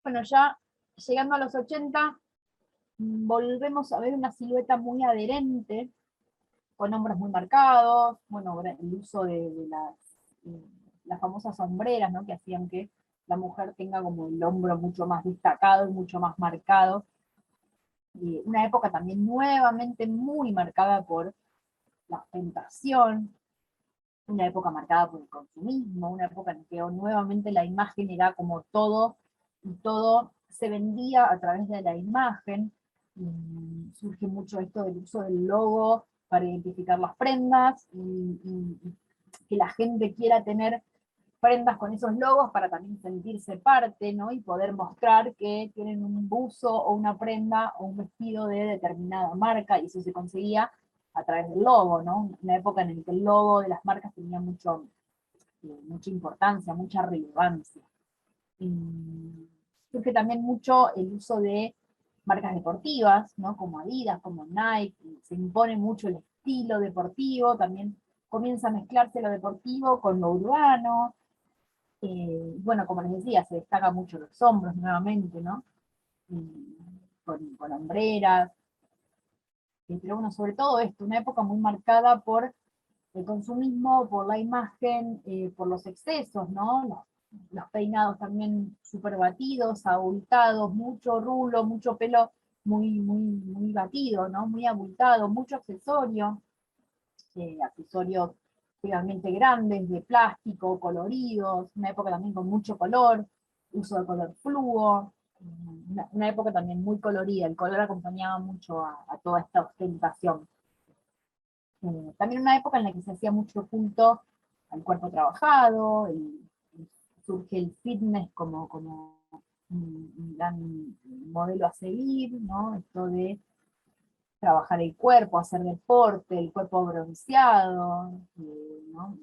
Bueno, ya llegando a los 80, volvemos a ver una silueta muy adherente, con hombros muy marcados, bueno, el uso de las famosas sombreras, ¿no? Que hacían que la mujer tenga como el hombro mucho más destacado y mucho más marcado. Una época también nuevamente muy marcada por la ostentación, una época marcada por el consumismo, una época en que nuevamente la imagen era como todo, y todo se vendía a través de la imagen. Surge mucho esto del uso del logo para identificar las prendas, y que la gente quiera tener prendas con esos logos para también sentirse parte, ¿no? Y poder mostrar que tienen un buzo o una prenda o un vestido de determinada marca, y eso se conseguía a través del logo, ¿no? Una época en la que el logo de las marcas tenía mucha importancia, mucha relevancia. Surge también mucho el uso de marcas deportivas, ¿no? Como Adidas, como Nike, se impone mucho el estilo deportivo, también comienza a mezclarse lo deportivo con lo urbano. Bueno, como les decía, se destaca mucho los hombros nuevamente, ¿no? Con hombreras. Pero bueno, sobre todo esto, una época muy marcada por el consumismo, por la imagen, por los excesos, ¿no? Los peinados también súper batidos, abultados, mucho rulo, mucho pelo muy batido, ¿no? Muy abultado, mucho accesorio, accesorios realmente grandes, de plástico, coloridos, una época también con mucho color, uso de color fluo, una época también muy colorida, el color acompañaba mucho a toda esta ostentación. También una época en la que se hacía mucho culto al cuerpo trabajado, surge el fitness como un gran modelo a seguir, ¿no? Esto de trabajar el cuerpo, hacer deporte, el cuerpo bronceado, ¿no?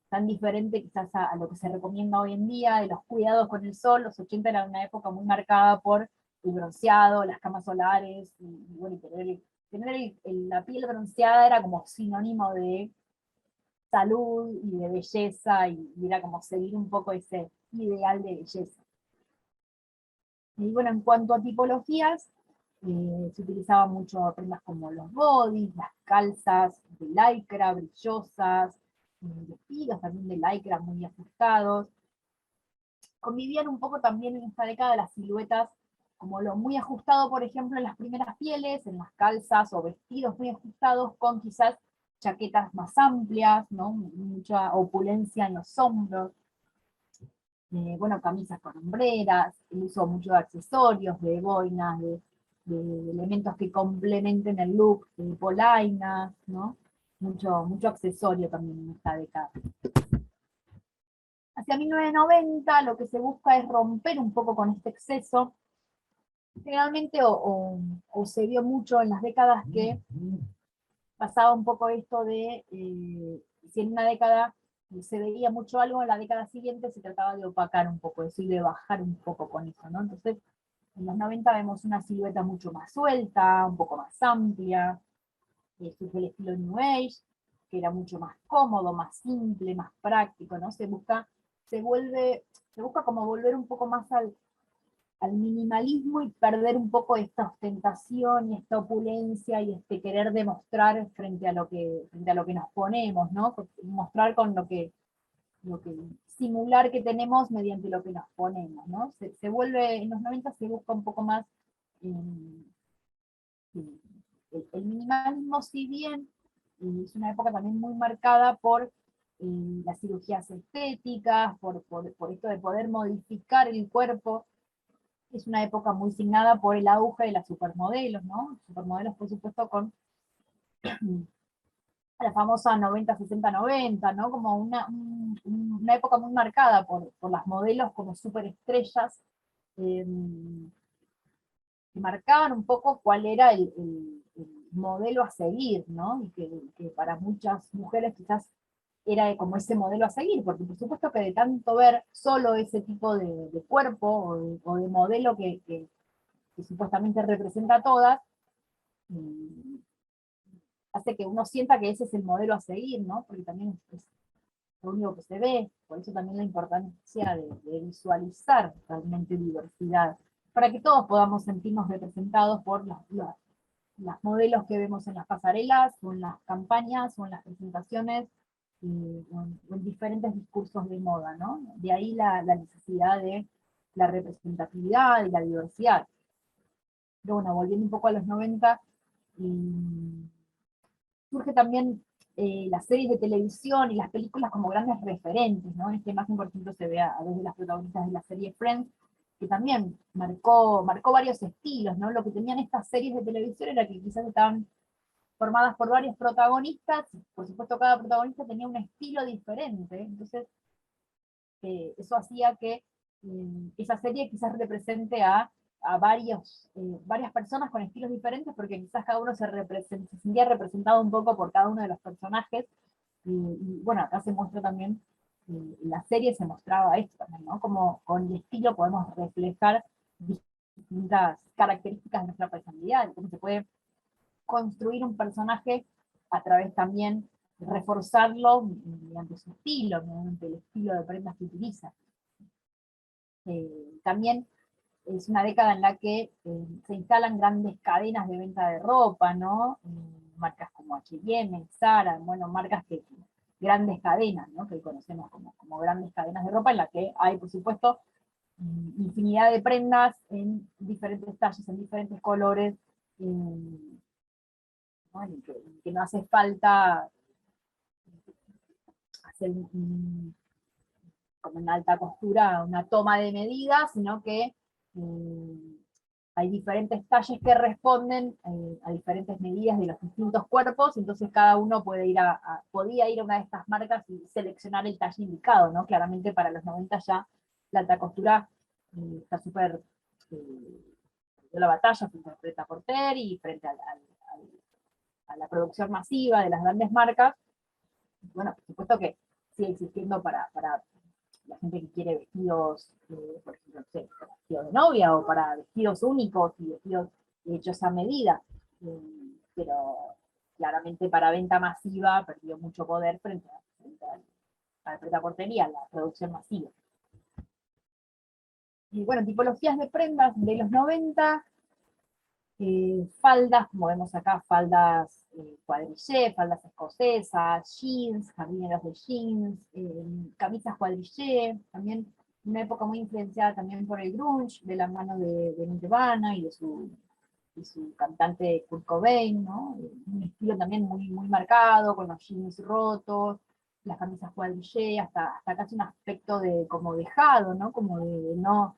Tan diferente quizás a lo que se recomienda hoy en día, de los cuidados con el sol. Los 80 era una época muy marcada por el bronceado, las camas solares, y bueno, tener la piel bronceada era como sinónimo de salud y de belleza, y era como seguir un poco ese ideal de belleza. Y bueno, en cuanto a tipologías, se utilizaban mucho prendas como los bodys, las calzas de lycra brillosas, vestidos también de lycra muy ajustados. Convivían un poco también en esta década las siluetas como lo muy ajustado, por ejemplo, en las primeras pieles, en las calzas o vestidos muy ajustados, con quizás chaquetas más amplias, ¿no? Mucha opulencia en los hombros. Bueno, camisas con hombreras, el uso mucho de accesorios, de boinas, de elementos que complementen el look, de polainas, ¿no? Mucho accesorio también en esta década. Hacia 1990 lo que se busca es romper un poco con este exceso. Generalmente o se vio mucho en las décadas que pasaba un poco esto de, si en una década se veía mucho algo, en la década siguiente se trataba de opacar un poco eso y de bajar un poco con eso, ¿no? Entonces, en los 90 vemos una silueta mucho más suelta, un poco más amplia, surge el estilo New Age, que era mucho más cómodo, más simple, más práctico, ¿no? Se busca como volver un poco más al minimalismo y perder un poco esta ostentación y esta opulencia y este querer demostrar frente a lo que nos ponemos, ¿no? Mostrar con lo que simular que tenemos mediante lo que nos ponemos, ¿no? Se vuelve, en los 90 se busca un poco más el minimalismo, si bien es una época también muy marcada por las cirugías estéticas, por esto de poder modificar el cuerpo. Es una época muy signada por el auge de las supermodelos, ¿no? Supermodelos, por supuesto, con la famosa 90-60-90, ¿no? Como una época muy marcada por las modelos como superestrellas, eh, que marcaban un poco cuál era el modelo a seguir, ¿no? Y que para muchas mujeres quizás era como ese modelo a seguir, porque por supuesto que de tanto ver solo ese tipo de cuerpo o de modelo que supuestamente representa a todas, mm, hace que uno sienta que ese es el modelo a seguir, ¿no? Porque también es lo único que se ve, por eso también la importancia de visualizar realmente diversidad, para que todos podamos sentirnos representados por las modelos que vemos en las pasarelas, o en las campañas, o en las presentaciones, o en diferentes discursos de moda, ¿no? De ahí la necesidad de la representatividad y la diversidad. Pero bueno, volviendo un poco a los 90, surge también las series de televisión y las películas como grandes referentes, ¿no? En esta imagen, por ejemplo, se ve a dos de las protagonistas de la serie Friends, que también marcó varios estilos, ¿no? Lo que tenían estas series de televisión era que quizás estaban formadas por varios protagonistas, por supuesto cada protagonista tenía un estilo diferente, entonces eso hacía que esa serie quizás represente a varias personas con estilos diferentes, porque quizás cada uno se sentía representado un poco por cada uno de los personajes, y bueno, acá se muestra también, en la serie se mostraba esto también, ¿no? Como con el estilo podemos reflejar distintas características de nuestra personalidad, cómo se puede construir un personaje a través también de reforzarlo mediante su estilo, mediante el estilo de prendas que utiliza. También es una década en la que se instalan grandes cadenas de venta de ropa, ¿no? Marcas como H&M, Zara, bueno, marcas grandes cadenas, ¿no? Que conocemos como grandes cadenas de ropa, en la que hay, por supuesto, infinidad de prendas en diferentes talles, en diferentes colores, ¿no? En que no hace falta hacer como en alta costura una toma de medidas, sino que hay diferentes talles que responden a diferentes medidas de los distintos cuerpos, entonces cada uno podía ir a una de estas marcas y seleccionar el talle indicado, ¿no? Claramente para los 90 ya la alta costura está súper, dio la batalla frente a Pret-a-Porter y frente a la producción masiva de las grandes marcas. Bueno, por supuesto que sigue existiendo para la gente que quiere vestidos, por ejemplo, no sé, para vestidos de novia o para vestidos únicos y vestidos hechos a medida. Pero claramente para venta masiva perdió mucho poder frente a Pret-a-Porter y a la producción masiva. Y bueno, tipologías de prendas de los 90, faldas, como vemos acá, faldas cuadrillé, faldas escocesas, jeans, jardineros de jeans, camisas cuadrillé, también una época muy influenciada también por el grunge, de la mano de Nirvana y de su cantante Kurt Cobain, ¿no? Un estilo también muy, muy marcado, con los jeans rotos, las camisas cuadrillé, hasta casi un aspecto de como dejado, ¿no? Como de no...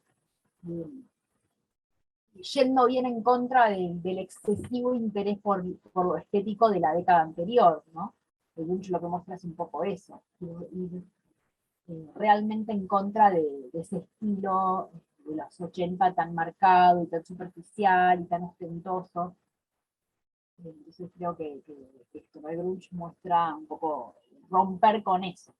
yendo bien en contra del excesivo interés por lo estético de la década anterior, ¿no? El Lynch lo que muestra es un poco eso, ir realmente en contra de ese estilo de los 80 tan marcado y tan superficial y tan ostentoso. Entonces creo que el grunge muestra un poco romper con eso.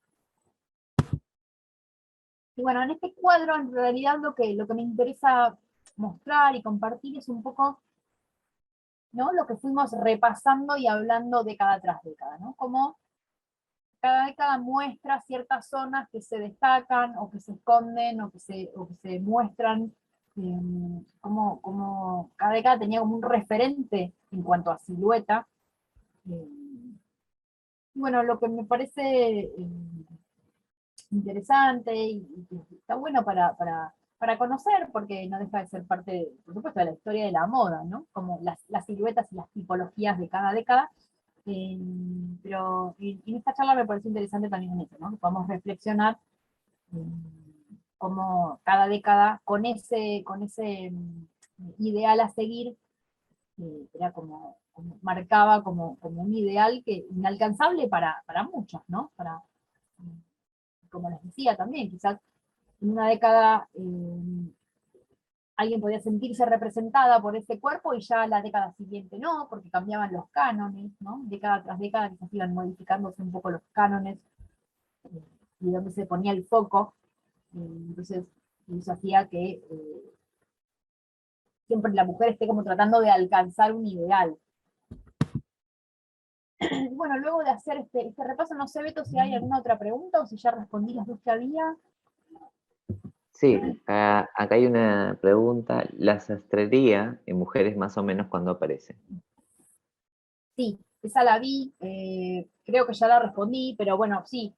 Y bueno, en este cuadro en realidad lo que me interesa mostrar y compartir es un poco, ¿no?, lo que fuimos repasando y hablando década tras década, ¿no? Como cada década muestra ciertas zonas que se destacan o que se esconden o que se muestran, como cada década tenía como un referente en cuanto a silueta. Bueno, lo que me parece interesante y que está bueno para conocer, porque no deja de ser parte, por supuesto, de la historia de la moda, ¿no? Como las siluetas y las tipologías de cada década. Pero en esta charla me parece interesante también en eso, ¿no? Que podamos reflexionar cómo cada década, con ese ideal a seguir, era marcaba como un ideal inalcanzable para muchos, ¿no? Como les decía también, quizás en una década alguien podía sentirse representada por ese cuerpo y ya la década siguiente no, porque cambiaban los cánones, ¿no? Década tras década quizás iban modificándose un poco los cánones y donde se ponía el foco. Entonces eso hacía que siempre la mujer esté como tratando de alcanzar un ideal. Bueno, luego de hacer este repaso, no sé, Beto, si hay alguna otra pregunta o si ya respondí las dos que había. Sí, acá hay una pregunta. ¿La sastrería en mujeres más o menos cuándo aparece? Sí, esa la vi, creo que ya la respondí, pero bueno, sí,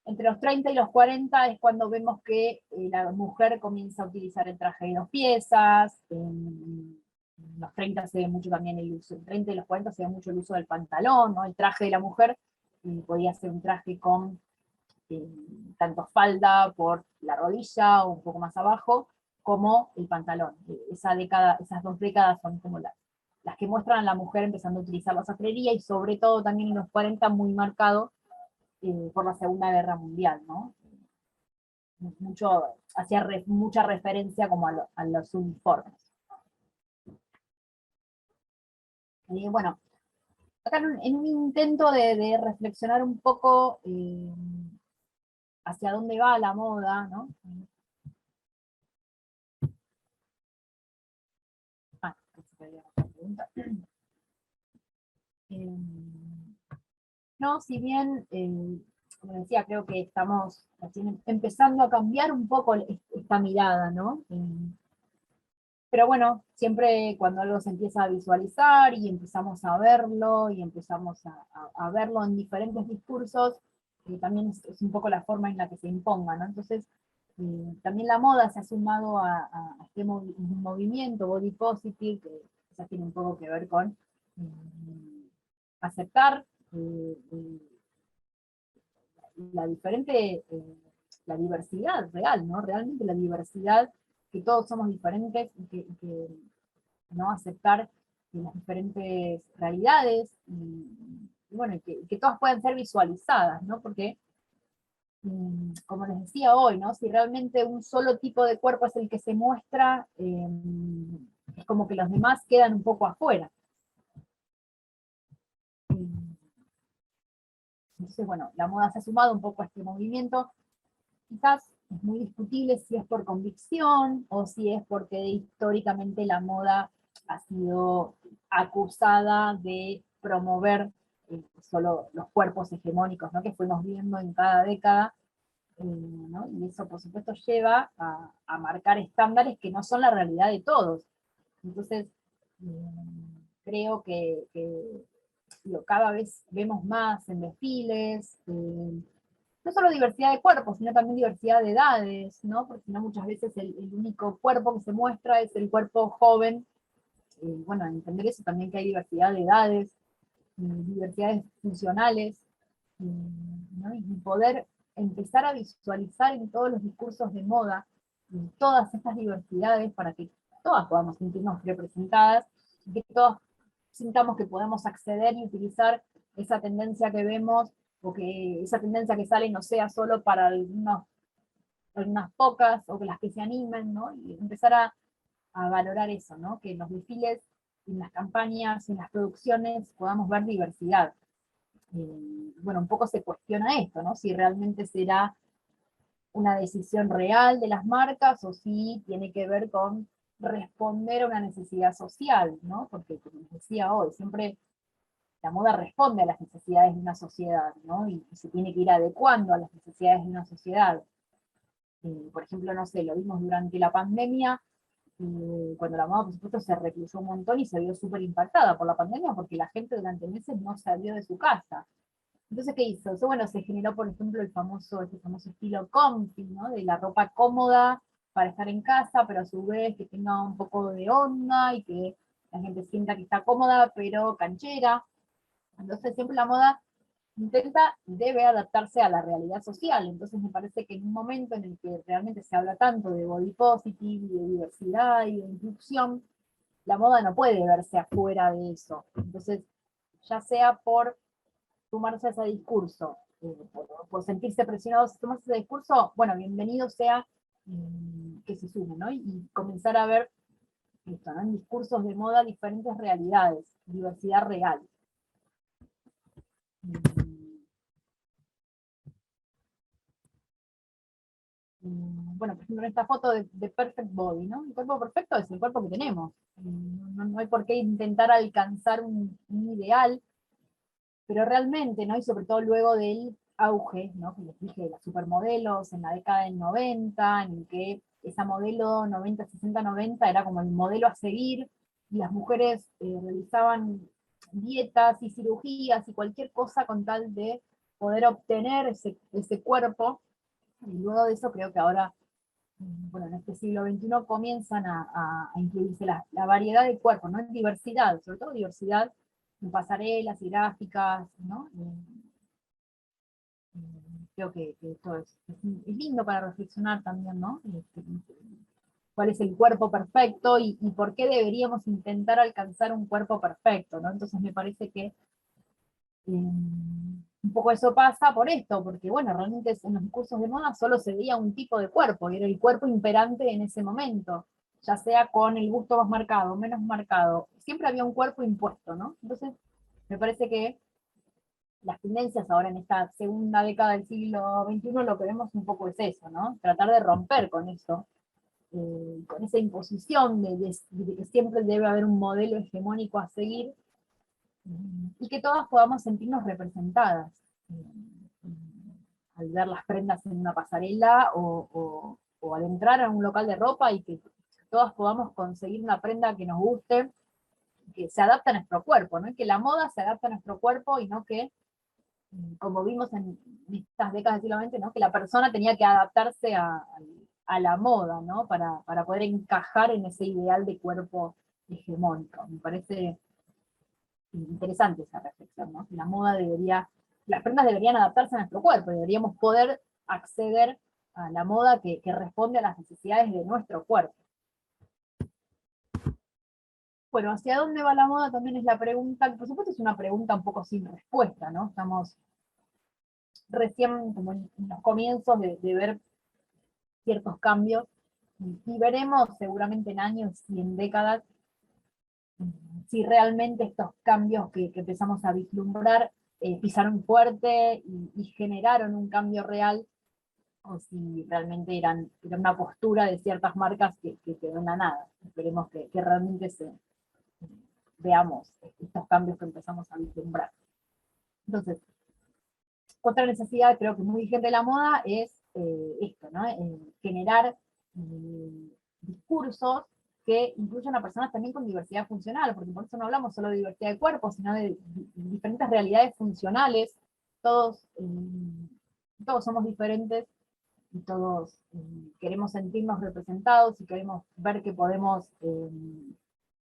entre los 30 y los 40 es cuando vemos que la mujer comienza a utilizar el traje de 2 piezas, en los 30 se ve mucho también el uso, en 30 y los 40 se ve mucho el uso del pantalón, ¿no? El traje de la mujer podía ser un traje con eh, tanto falda por la rodilla o un poco más abajo, como el pantalón. Esas 2 décadas son como las que muestran a la mujer empezando a utilizar la sastrería, y sobre todo también en los 40 muy marcado por la Segunda Guerra Mundial, ¿no? Hacía mucha referencia como a los uniformes. Bueno, acá en un intento de reflexionar un poco hacia dónde va la moda, ¿no? Pregunta. No, si bien, como decía, creo que estamos empezando a cambiar un poco esta mirada, ¿no? Pero bueno, siempre cuando algo se empieza a visualizar y empezamos a verlo, y empezamos a verlo en diferentes discursos, también es un poco la forma en la que se imponga, ¿no? Entonces, también la moda se ha sumado a este movimiento body positive, que quizás tiene un poco que ver con aceptar la la diversidad real, ¿no? Realmente la diversidad, que todos somos diferentes y que ¿no? Aceptar las diferentes realidades, y bueno, que todas puedan ser visualizadas, ¿no? Porque, como les decía hoy, ¿no? Si realmente un solo tipo de cuerpo es el que se muestra, es como que los demás quedan un poco afuera. Entonces, bueno, la moda se ha sumado un poco a este movimiento. Quizás es muy discutible si es por convicción o si es porque históricamente la moda ha sido acusada de promover solo los cuerpos hegemónicos, ¿no? Que fuimos viendo en cada década, ¿no? Y eso por supuesto lleva a marcar estándares que no son la realidad de todos. Entonces, creo que cada vez vemos más en desfiles, no solo diversidad de cuerpos, sino también diversidad de edades, ¿no? Porque no muchas veces el único cuerpo que se muestra es el cuerpo joven. Bueno, entender eso también, que hay diversidad de edades, diversidades funcionales, ¿no? Y poder empezar a visualizar en todos los discursos de moda todas estas diversidades para que todas podamos sentirnos representadas, y que todos sintamos que podemos acceder y utilizar esa tendencia que vemos, o que esa tendencia que sale no sea solo para algunas pocas, o que las que se animen, ¿no? Y empezar a valorar eso, ¿no? Que en los desfiles, en las campañas, en las producciones podamos ver diversidad. Bueno, un poco se cuestiona esto, ¿no? Si realmente será una decisión real de las marcas, o si tiene que ver con responder a una necesidad social, ¿no? Porque, como les decía hoy, siempre la moda responde a las necesidades de una sociedad, ¿no? Y se tiene que ir adecuando a las necesidades de una sociedad. Por ejemplo, no sé, lo vimos durante la pandemia, cuando la moda, por supuesto, se recluyó un montón y se vio súper impactada por la pandemia, porque la gente durante meses no salió de su casa. Entonces, ¿qué hizo? Eso, bueno, se generó, por ejemplo, este famoso estilo comfy, ¿no? De la ropa cómoda para estar en casa, pero a su vez que tenga un poco de onda, y que la gente sienta que está cómoda, pero canchera. Entonces, siempre la moda intenta y debe adaptarse a la realidad social. Entonces, me parece que en un momento en el que realmente se habla tanto de body positive, y de diversidad y de inclusión, la moda no puede verse afuera de eso. Entonces, ya sea por sumarse a ese discurso, por sentirse presionados a sumarse a ese discurso, bueno, bienvenido sea que se sume, ¿no? Y comenzar a ver esto, ¿no? En discursos de moda diferentes realidades, diversidad real. Bueno, por ejemplo, en esta foto de Perfect Body, ¿no? El cuerpo perfecto es el cuerpo que tenemos. No hay por qué intentar alcanzar un ideal, pero realmente, ¿no? Y sobre todo luego del auge, ¿no? Que les dije, de las supermodelos en la década del 90, en que esa modelo 90, 60, 90 era como el modelo a seguir, y las mujeres realizaban dietas y cirugías y cualquier cosa con tal de poder obtener ese cuerpo. Y luego de eso creo que ahora, bueno, en este siglo XXI comienzan a incluirse la variedad de cuerpos, ¿no? Diversidad, sobre todo diversidad en pasarelas y gráficas, ¿no? Creo que esto es lindo para reflexionar también, ¿no? Cuál es el cuerpo perfecto, y por qué deberíamos intentar alcanzar un cuerpo perfecto, ¿no? Entonces me parece que un poco eso pasa por esto, porque bueno, realmente en los discursos de moda solo se veía un tipo de cuerpo, y era el cuerpo imperante en ese momento, ya sea con el busto más marcado, menos marcado, siempre había un cuerpo impuesto, ¿no? Entonces, me parece que las tendencias ahora en esta segunda década del siglo XXI, lo que vemos un poco es eso, ¿no? Tratar de romper con eso, con esa imposición de que siempre debe haber un modelo hegemónico a seguir, y que todas podamos sentirnos representadas al ver las prendas en una pasarela, o al entrar a un local de ropa, y que todas podamos conseguir una prenda que nos guste, que se adapte a nuestro cuerpo, ¿no? Y que la moda se adapte a nuestro cuerpo, y no que, como vimos en estas décadas del siglo XX, ¿no? Que la persona tenía que adaptarse a la moda, ¿no? Para poder encajar en ese ideal de cuerpo hegemónico. Me parece interesante esa reflexión, ¿no? Las prendas deberían adaptarse a nuestro cuerpo, y deberíamos poder acceder a la moda que responde a las necesidades de nuestro cuerpo. Bueno, ¿hacia dónde va la moda? También es la pregunta, que por supuesto es una pregunta un poco sin respuesta, ¿no? Estamos recién como en los comienzos de ver ciertos cambios, y veremos seguramente en años y en décadas si realmente estos cambios que empezamos a vislumbrar pisaron fuerte y generaron un cambio real, o si realmente era una postura de ciertas marcas que quedó en la nada. Esperemos que realmente veamos estos cambios que empezamos a vislumbrar. Entonces, otra necesidad, creo que muy vigente de la moda, es esto, ¿no? Generar discursos que incluyan a personas también con diversidad funcional, porque por eso no hablamos solo de diversidad de cuerpos, sino de diferentes realidades funcionales. Todos, todos somos diferentes y todos queremos sentirnos representados y queremos ver que podemos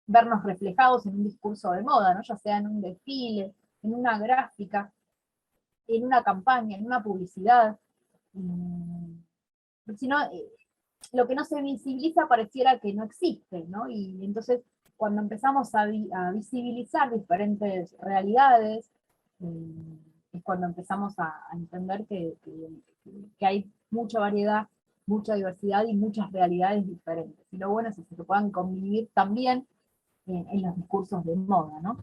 vernos reflejados en un discurso de moda, ¿no? Ya sea en un desfile, en una gráfica, en una campaña, en una publicidad. Si no, lo que no se visibiliza pareciera que no existe, ¿no? Y entonces, cuando empezamos a visibilizar diferentes realidades, es cuando empezamos a entender que hay mucha variedad, mucha diversidad y muchas realidades diferentes. Y lo bueno es que puedan convivir también en los discursos de moda, ¿no?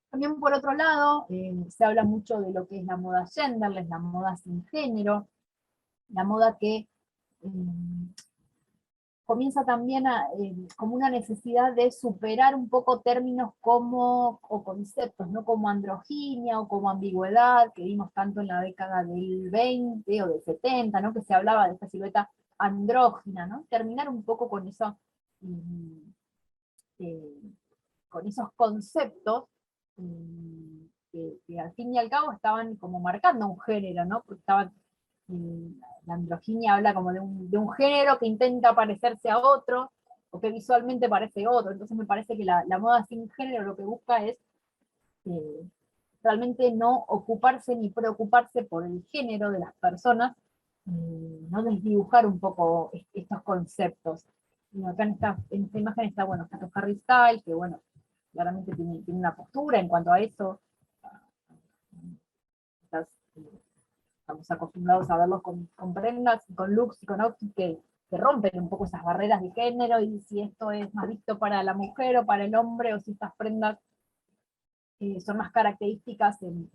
También por otro lado, se habla mucho de lo que es la moda genderless, la moda sin género, la moda que comienza también como una necesidad de superar un poco términos como, o conceptos, ¿no? Como androginia o como ambigüedad, que vimos tanto en la década del 20 o del 70, ¿no? Que se hablaba de esta silueta andrógina, ¿no? Terminar un poco con eso, eh, con esos conceptos que al fin y al cabo estaban como marcando un género, ¿no? Porque estaban, la androginia habla como de un género que intenta parecerse a otro, o que visualmente parece otro. Entonces me parece que la moda sin género lo que busca es eh, realmente no ocuparse ni preocuparse por el género de las personas, no desdibujar un poco estos conceptos. Y acá en esta imagen está, bueno, está Harry Styles, que bueno, claramente tiene una postura en cuanto a eso. Quizás, estamos acostumbrados a verlos con prendas, con looks y con outfits que rompen un poco esas barreras de género, y si esto es más visto para la mujer o para el hombre, o si estas prendas son más características en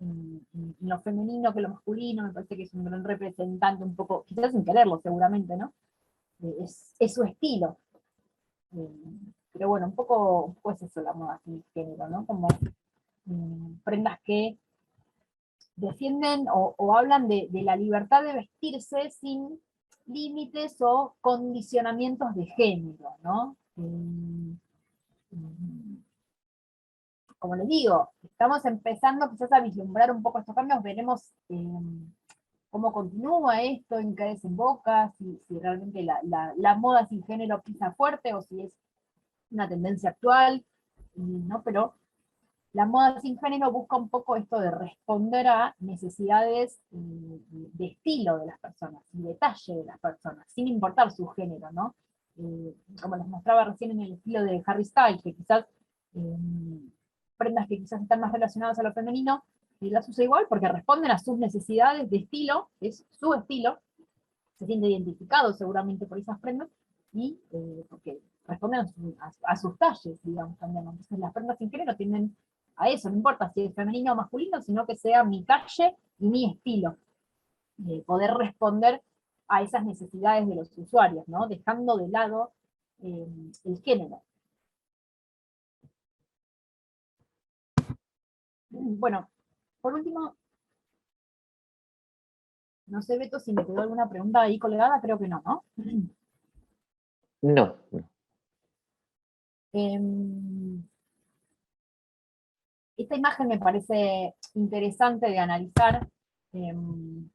lo femenino que lo masculino. Me parece que es un gran representante un poco, quizás sin quererlo seguramente, ¿no? Es su estilo. Pero bueno, un poco es eso la moda sin género, ¿no? Como prendas que defienden o hablan de la libertad de vestirse sin límites o condicionamientos de género, ¿no? Como les digo, estamos empezando quizás a vislumbrar un poco estos cambios, veremos cómo continúa esto, en qué desemboca, si realmente la moda sin género pisa fuerte o si es una tendencia actual, ¿no? Pero la moda sin género busca un poco esto de responder a necesidades de estilo de las personas, y detalle de las personas, sin importar su género, ¿no? Como les mostraba recién en el estilo de Harry Styles, que quizás prendas que quizás están más relacionadas a lo femenino, y las usa igual porque responden a sus necesidades de estilo, es su estilo, se siente identificado seguramente por esas prendas, y porque responden a sus talles, digamos, también. Entonces las prendas sin género tienden a eso, no importa si es femenino o masculino, sino que sea mi talle y mi estilo, poder responder a esas necesidades de los usuarios, ¿no? Dejando de lado el género. Bueno, por último, no sé, Beto, si me quedó alguna pregunta ahí colgada, creo que no, ¿no? No, no. Esta imagen me parece interesante de analizar. Tiene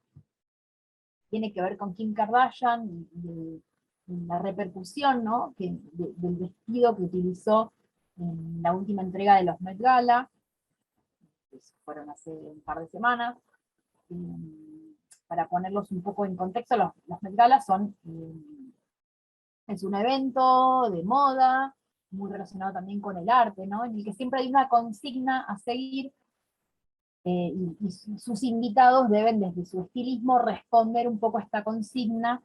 que ver con Kim Kardashian y la repercusión, ¿no? Del vestido que utilizó en la última entrega de los Met Gala, que fueron hace un par de semanas. Para ponerlos un poco en contexto, los Met Gala es un evento de moda muy relacionado también con el arte, ¿no? En el que siempre hay una consigna a seguir, y sus invitados deben desde su estilismo responder un poco a esta consigna.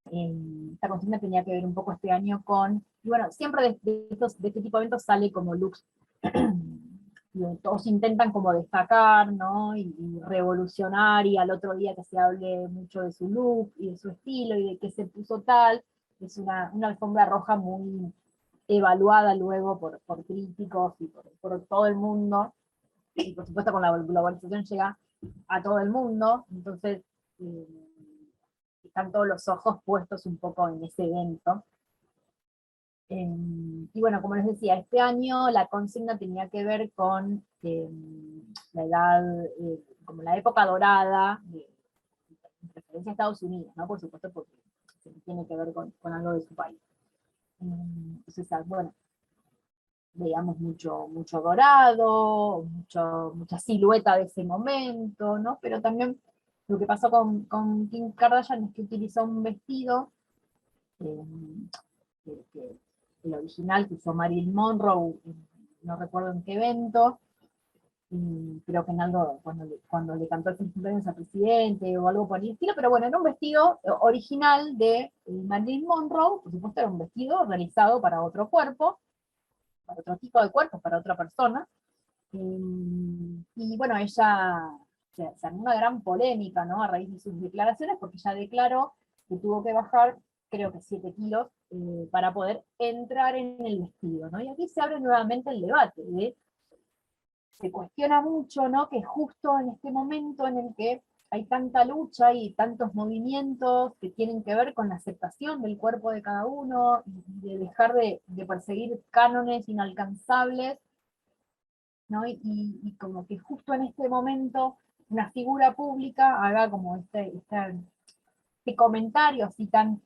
Esta consigna tenía que ver un poco este año con, y bueno, siempre de este tipo de eventos sale como looks, todos intentan como destacar, ¿no? Y revolucionar, y al otro día que se hable mucho de su look, y de su estilo, y de qué se puso tal, es una alfombra roja muy evaluada luego por críticos y por todo el mundo, y por supuesto con la globalización llega a todo el mundo, entonces eh, están todos los ojos puestos un poco en ese evento. Y bueno, como les decía, este año la consigna tenía que ver con la edad, como la época dorada, en referencia a Estados Unidos, ¿no? Por supuesto, porque tiene que ver con algo de su país. Entonces, bueno, veíamos mucho dorado, mucha silueta de ese momento, ¿no? Pero también lo que pasó con Kim Kardashian es que utilizó un vestido, eh, que el original que usó Marilyn Monroe, no recuerdo en qué evento, creo que en algo, cuando le cantó el cumpleaños al presidente o algo por el estilo, pero bueno, era un vestido original de Marilyn Monroe, por supuesto era un vestido realizado para otro cuerpo, para otro tipo de cuerpo, para otra persona, y bueno, ella se armó una gran polémica, ¿no? A raíz de sus declaraciones, porque ella declaró que tuvo que bajar, creo que 7 kilos, para poder entrar en el vestido, ¿no? Y aquí se abre nuevamente el debate, se cuestiona mucho, ¿no? Que justo en este momento en el que hay tanta lucha y tantos movimientos que tienen que ver con la aceptación del cuerpo de cada uno, y de dejar de perseguir cánones inalcanzables, ¿no? Y como que justo en este momento una figura pública haga como este comentario así tan,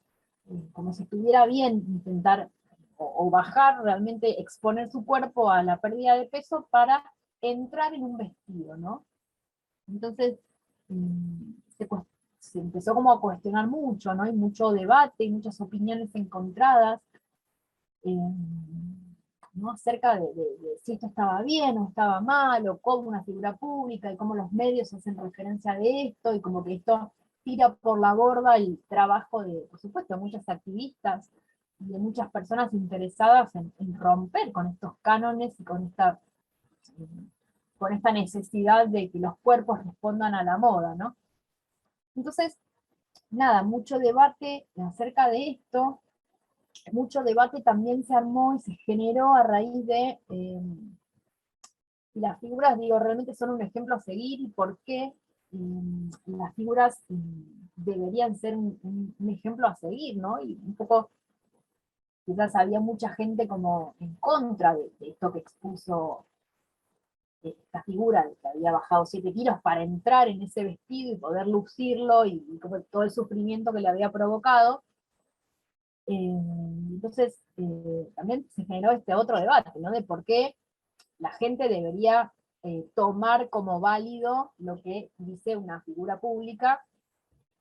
como si estuviera bien intentar o bajar, realmente exponer su cuerpo a la pérdida de peso para entrar en un vestido, ¿no? Entonces, mm, se, se empezó como a cuestionar mucho, ¿no? Hay mucho debate, y muchas opiniones encontradas, ¿no? Acerca de si esto estaba bien o estaba mal, o cómo una figura pública, y cómo los medios hacen referencia de esto, y como que esto tira por la borda el trabajo de, por supuesto, muchas activistas y de muchas personas interesadas en romper con estos cánones y con esta necesidad de que los cuerpos respondan a la moda, ¿no? Entonces, nada, mucho debate acerca de esto, mucho debate también se armó y se generó a raíz de las figuras, digo, realmente son un ejemplo a seguir, y por qué las figuras deberían ser un ejemplo a seguir, ¿no? Y un poco, quizás había mucha gente como en contra de esto que expuso esta figura, de que había bajado 7 kilos para entrar en ese vestido y poder lucirlo, y como todo el sufrimiento que le había provocado. Entonces, también se generó este otro debate, ¿no? De por qué la gente debería tomar como válido lo que dice una figura pública,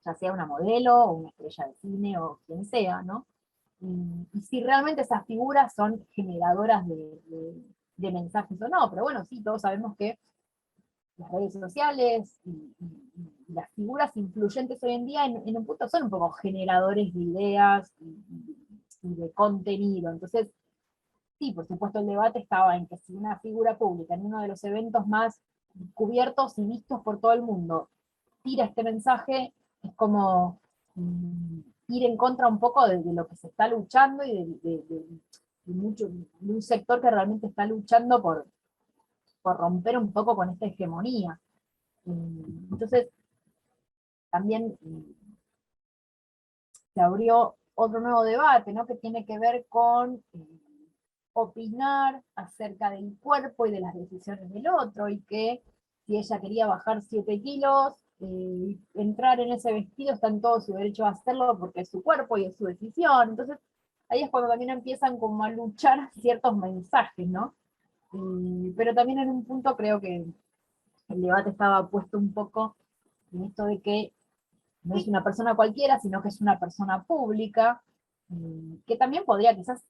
ya sea una modelo o una estrella de cine o quien sea, ¿no? Y si realmente esas figuras son generadoras de mensajes o no, pero bueno, sí, todos sabemos que las redes sociales y las figuras influyentes hoy en día en un punto son un poco generadores de ideas y de contenido. Entonces, sí, por supuesto el debate estaba en que si una figura pública en uno de los eventos más cubiertos y vistos por todo el mundo tira este mensaje, es como ir en contra un poco de lo que se está luchando, y de un sector que realmente está luchando por romper un poco con esta hegemonía. Entonces, también se abrió otro nuevo debate, ¿no? Que tiene que ver con opinar acerca del cuerpo y de las decisiones del otro, y que si ella quería bajar 7 kilos, entrar en ese vestido, está en todo su derecho a hacerlo porque es su cuerpo y es su decisión. Entonces, ahí es cuando también empiezan como a luchar ciertos mensajes, ¿no? Pero también en un punto creo que el debate estaba puesto un poco en esto de que no es una persona cualquiera, sino que es una persona pública, que también podría quizás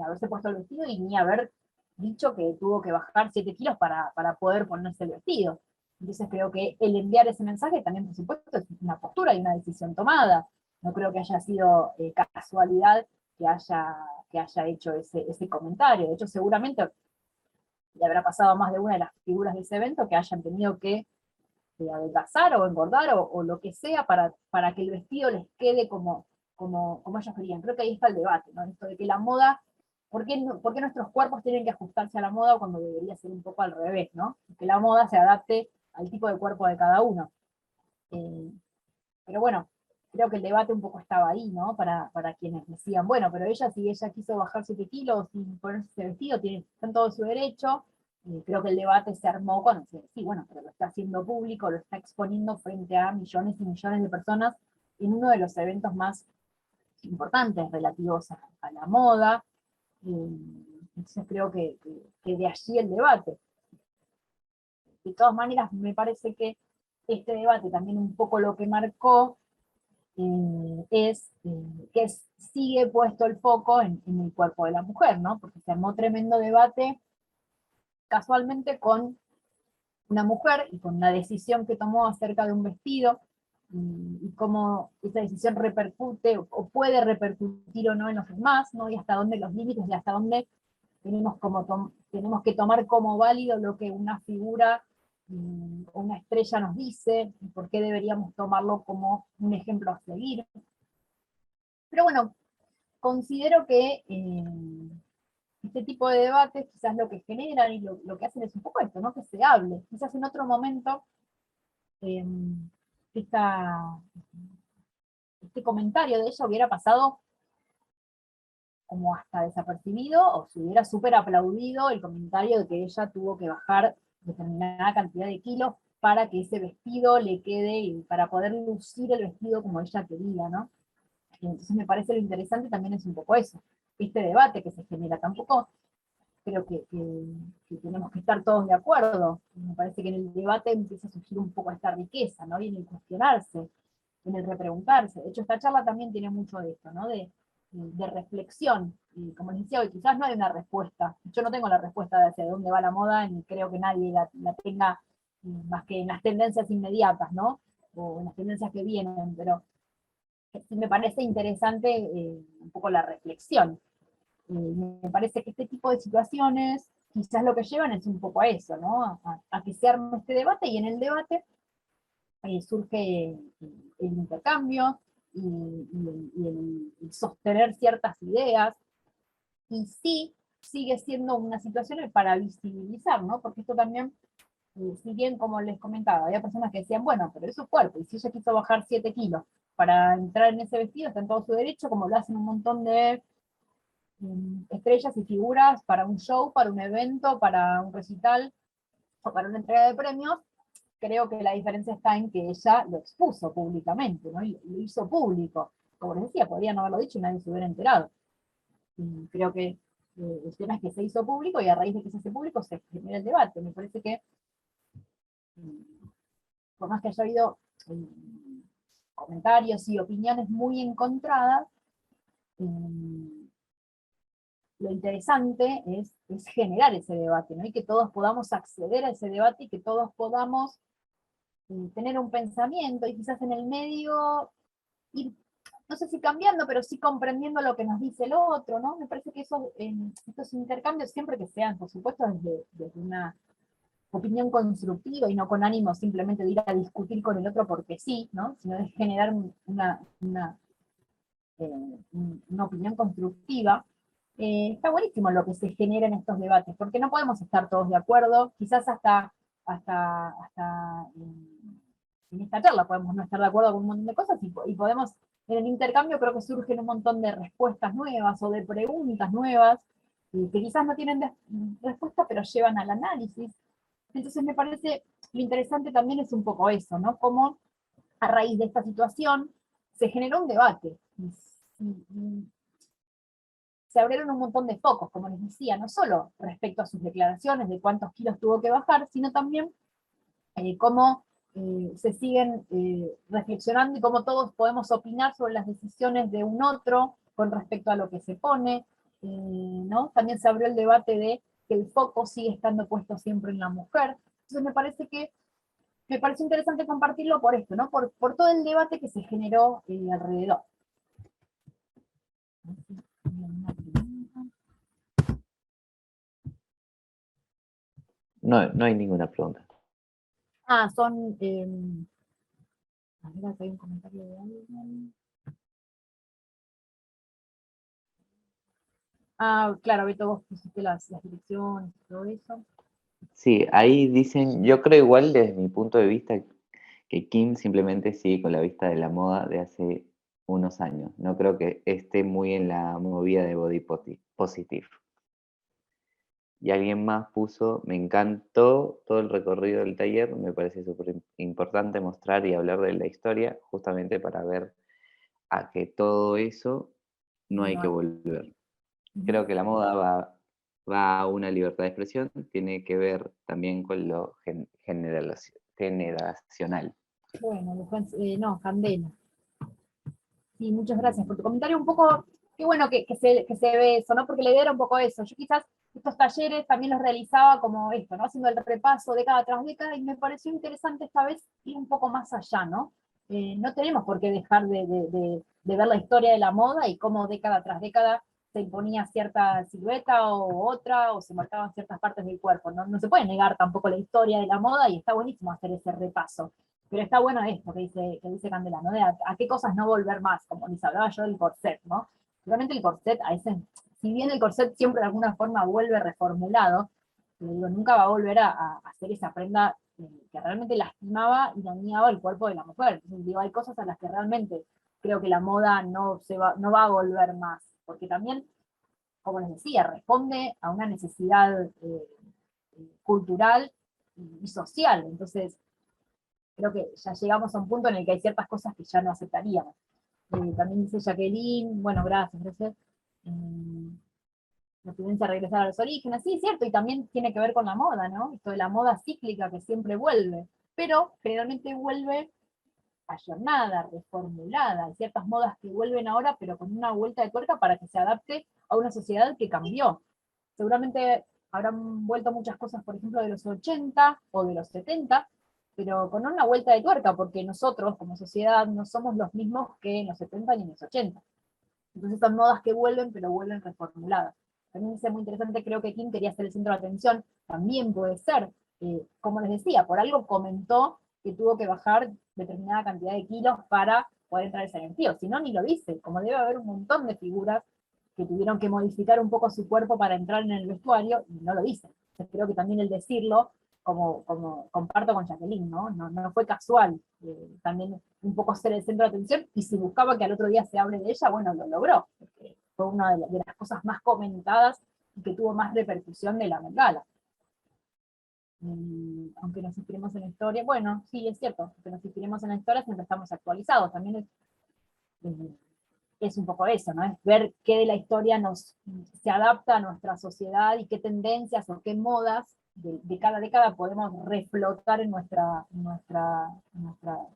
haberse puesto el vestido y ni haber dicho que tuvo que bajar 7 kilos para poder ponerse el vestido. Entonces creo que el enviar ese mensaje también, por supuesto, es una postura y una decisión tomada. No creo que haya sido casualidad que haya hecho ese comentario. De hecho, seguramente le habrá pasado a más de una de las figuras de ese evento que hayan tenido que adelgazar o engordar o lo que sea para que el vestido les quede como ellos querían. Creo que ahí está el debate, ¿no? Esto de que la moda, ¿por qué nuestros cuerpos tienen que ajustarse a la moda cuando debería ser un poco al revés, ¿no? Que la moda se adapte al tipo de cuerpo de cada uno. Pero bueno, creo que el debate un poco estaba ahí, ¿no? Para quienes decían, bueno, pero si ella quiso bajar 7 kilos y ponerse ese vestido, está en todo su derecho. Creo que el debate se armó cuando se decía, sí, bueno, pero lo está haciendo público, lo está exponiendo frente a millones y millones de personas en uno de los eventos más importantes relativos a la moda. Entonces creo que de allí el debate. De todas maneras, me parece que este debate también un poco lo que marcó es que sigue puesto el foco en el cuerpo de la mujer, ¿no? Porque se armó tremendo debate casualmente con una mujer y con una decisión que tomó acerca de un vestido y cómo esa decisión repercute o puede repercutir o no en los demás, ¿no? Y hasta dónde los límites y hasta dónde tenemos que tomar como válido lo que una figura o una estrella nos dice, y por qué deberíamos tomarlo como un ejemplo a seguir. Pero bueno, considero que este tipo de debates quizás lo que generan y lo que hacen es un poco esto, ¿no? Que se hable. Quizás en otro momento eh, esta, este comentario de ella hubiera pasado como hasta desapercibido, o se hubiera súper aplaudido el comentario de que ella tuvo que bajar determinada cantidad de kilos para que ese vestido le quede, y para poder lucir el vestido como ella quería, ¿no? Entonces me parece lo interesante también es un poco eso, este debate que se genera. Tampoco creo que tenemos que estar todos de acuerdo. Me parece que en el debate empieza a surgir un poco esta riqueza, ¿no? Y en el cuestionarse, en el repreguntarse. De hecho, esta charla también tiene mucho de esto, ¿no? De reflexión. Y como les decía hoy, quizás no hay una respuesta. Yo no tengo la respuesta de hacia dónde va la moda, ni creo que nadie la tenga más que en las tendencias inmediatas, ¿no? O en las tendencias que vienen, pero sí me parece interesante un poco la reflexión. Me parece que este tipo de situaciones quizás lo que llevan es un poco a eso, ¿no? A que se arme este debate, y en el debate surge el intercambio y el sostener ciertas ideas, y sí sigue siendo una situación para visibilizar, ¿no? Porque esto también, si bien como les comentaba, había personas que decían, bueno, pero es su cuerpo, y si ella quiso bajar 7 kilos para entrar en ese vestido, está en todo su derecho, como lo hacen un montón de estrellas y figuras para un show, para un evento, para un recital o para una entrega de premios. Creo que la diferencia está en que ella lo expuso públicamente, ¿no? Y lo hizo público. Como les decía, podría no haberlo dicho y nadie se hubiera enterado. Y creo que el tema es que se hizo público, y a raíz de que se hace público se genera el debate. Me parece que, por más que haya habido comentarios y opiniones muy encontradas, lo interesante es generar ese debate, ¿no? Y que todos podamos acceder a ese debate, y que todos podamos tener un pensamiento, y quizás en el medio ir, no sé si cambiando, pero sí comprendiendo lo que nos dice el otro, ¿no? Me parece que estos intercambios, siempre que sean, por supuesto, desde una opinión constructiva y no con ánimo simplemente de ir a discutir con el otro porque sí, ¿no? Sino de generar una opinión constructiva. Está buenísimo lo que se genera en estos debates, porque no podemos estar todos de acuerdo, quizás hasta en esta charla podemos no estar de acuerdo con un montón de cosas, y podemos, en el intercambio creo que surgen un montón de respuestas nuevas o de preguntas nuevas, que quizás no tienen respuesta, pero llevan al análisis. Entonces me parece, lo interesante también es un poco eso, ¿no? Cómo a raíz de esta situación se generó un debate. Se abrieron un montón de focos, como les decía, no solo respecto a sus declaraciones de cuántos kilos tuvo que bajar, sino también cómo se siguen reflexionando, y cómo todos podemos opinar sobre las decisiones de un otro con respecto a lo que se pone. ¿no? También se abrió el debate de que el foco sigue estando puesto siempre en la mujer. Entonces me parece interesante compartirlo por esto, ¿no? Por todo el debate que se generó alrededor. No, no hay ninguna pregunta. Ah, son... a ver, acá hay un comentario de alguien. Ah, claro, Beto, vos pusiste las direcciones y todo eso. Sí, ahí dicen, yo creo igual desde mi punto de vista que Kim simplemente sigue con la vista de la moda de hace unos años. No creo que esté muy en la movida de body positive. Y alguien más puso, me encantó todo el recorrido del taller, me parece súper importante mostrar y hablar de la historia, justamente para ver a que todo eso no hay que volver. Creo que la moda va a una libertad de expresión, tiene que ver también con lo generacional. Bueno, no, Candela. Sí, muchas gracias por tu comentario. Un poco, qué bueno que se ve eso, ¿no? Porque la idea era un poco eso. Yo quizás estos talleres también los realizaba como esto, ¿no? Haciendo el repaso década tras década, y me pareció interesante esta vez ir un poco más allá, ¿no? No tenemos por qué dejar de ver la historia de la moda y cómo década tras década se imponía cierta silueta o otra, o se marcaban ciertas partes del cuerpo. No, no se puede negar tampoco la historia de la moda, y está buenísimo hacer ese repaso. Pero está bueno esto que dice Candela, ¿no? De a qué cosas no volver más, como les hablaba yo del corset, ¿no? Realmente el corset, si bien el corset siempre de alguna forma vuelve reformulado, digo, nunca va a volver a hacer esa prenda que realmente lastimaba y dañaba el cuerpo de la mujer. Entonces, digo, hay cosas a las que realmente creo que la moda no va a volver más, porque también, como les decía, responde a una necesidad cultural y social. Entonces, creo que ya llegamos a un punto en el que hay ciertas cosas que ya no aceptaríamos. También dice Jacqueline, bueno, gracias. La tendencia a regresar a los orígenes, sí, es cierto, y también tiene que ver con la moda, ¿no? Esto de la moda cíclica que siempre vuelve, pero generalmente vuelve ayornada, reformulada. Hay ciertas modas que vuelven ahora, pero con una vuelta de tuerca para que se adapte a una sociedad que cambió. Seguramente habrán vuelto muchas cosas, por ejemplo, de los 80 o de los 70, pero con una vuelta de tuerca, porque nosotros como sociedad no somos los mismos que en los 70 ni en los 80. Entonces son modas que vuelven, pero vuelven reformuladas. También es muy interesante, creo que Kim quería ser el centro de atención, también puede ser, como les decía, por algo comentó que tuvo que bajar determinada cantidad de kilos para poder entrar en ese sentido, si no, ni lo dice, como debe haber un montón de figuras que tuvieron que modificar un poco su cuerpo para entrar en el vestuario, y no lo dice. Entonces creo que también el decirlo, como comparto con Jacqueline, ¿no? No fue casual, también un poco ser el centro de atención, y si buscaba que al otro día se hable de ella, bueno, lo logró, porque fue una de las cosas más comentadas y que tuvo más repercusión de la Met-Gala. Aunque nos inspiremos en la historia, bueno, sí, es cierto, aunque nos inspiremos en la historia siempre estamos actualizados, también es un poco eso, ¿no? Es ver qué de la historia se adapta a nuestra sociedad y qué tendencias o qué modas de cada década podemos reflotar en nuestra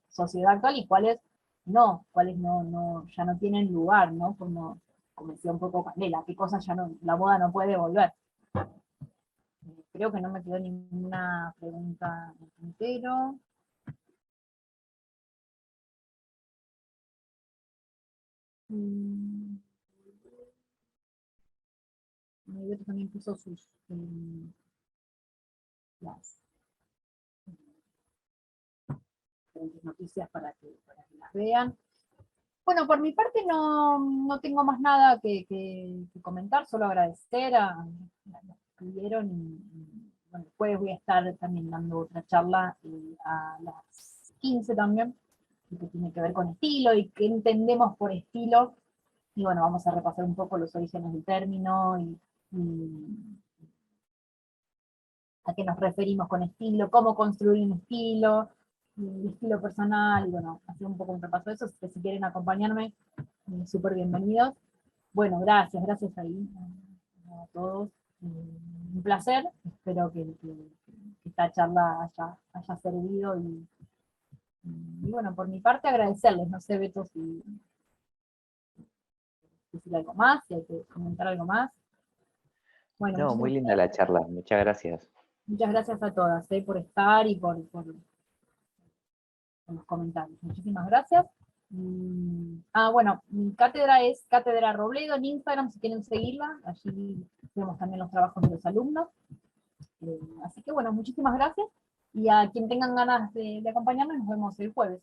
sociedad actual, y cuáles ya no tienen lugar, ¿no? Como decía un poco Candela, qué cosas ya no, la moda no puede volver. Creo que no me quedó ninguna pregunta en el tintero. Maribel también puso las noticias para que las vean. Bueno, por mi parte no tengo más nada que comentar, solo agradecer a los que escribieron, y, bueno, después voy a estar también dando otra charla a las 15 también, que tiene que ver con estilo y qué entendemos por estilo, y bueno, vamos a repasar un poco los orígenes del término y a qué nos referimos con estilo, cómo construir un estilo, el estilo personal, y bueno, hacer un poco un repaso de eso, así que si quieren acompañarme, súper bienvenidos. Bueno, gracias ahí a todos. Un placer, espero que esta charla haya servido, y bueno, por mi parte agradecerles, no sé, Beto, si decir algo más, si hay que comentar algo más. Bueno, No, muy linda la charla, muchas gracias. muchas gracias a todas por estar y por los comentarios. Muchísimas gracias. Bueno, mi cátedra es Cátedra Robledo en Instagram, si quieren seguirla, allí vemos también los trabajos de los alumnos. Así que bueno, muchísimas gracias, y a quien tengan ganas de acompañarnos, nos vemos el jueves.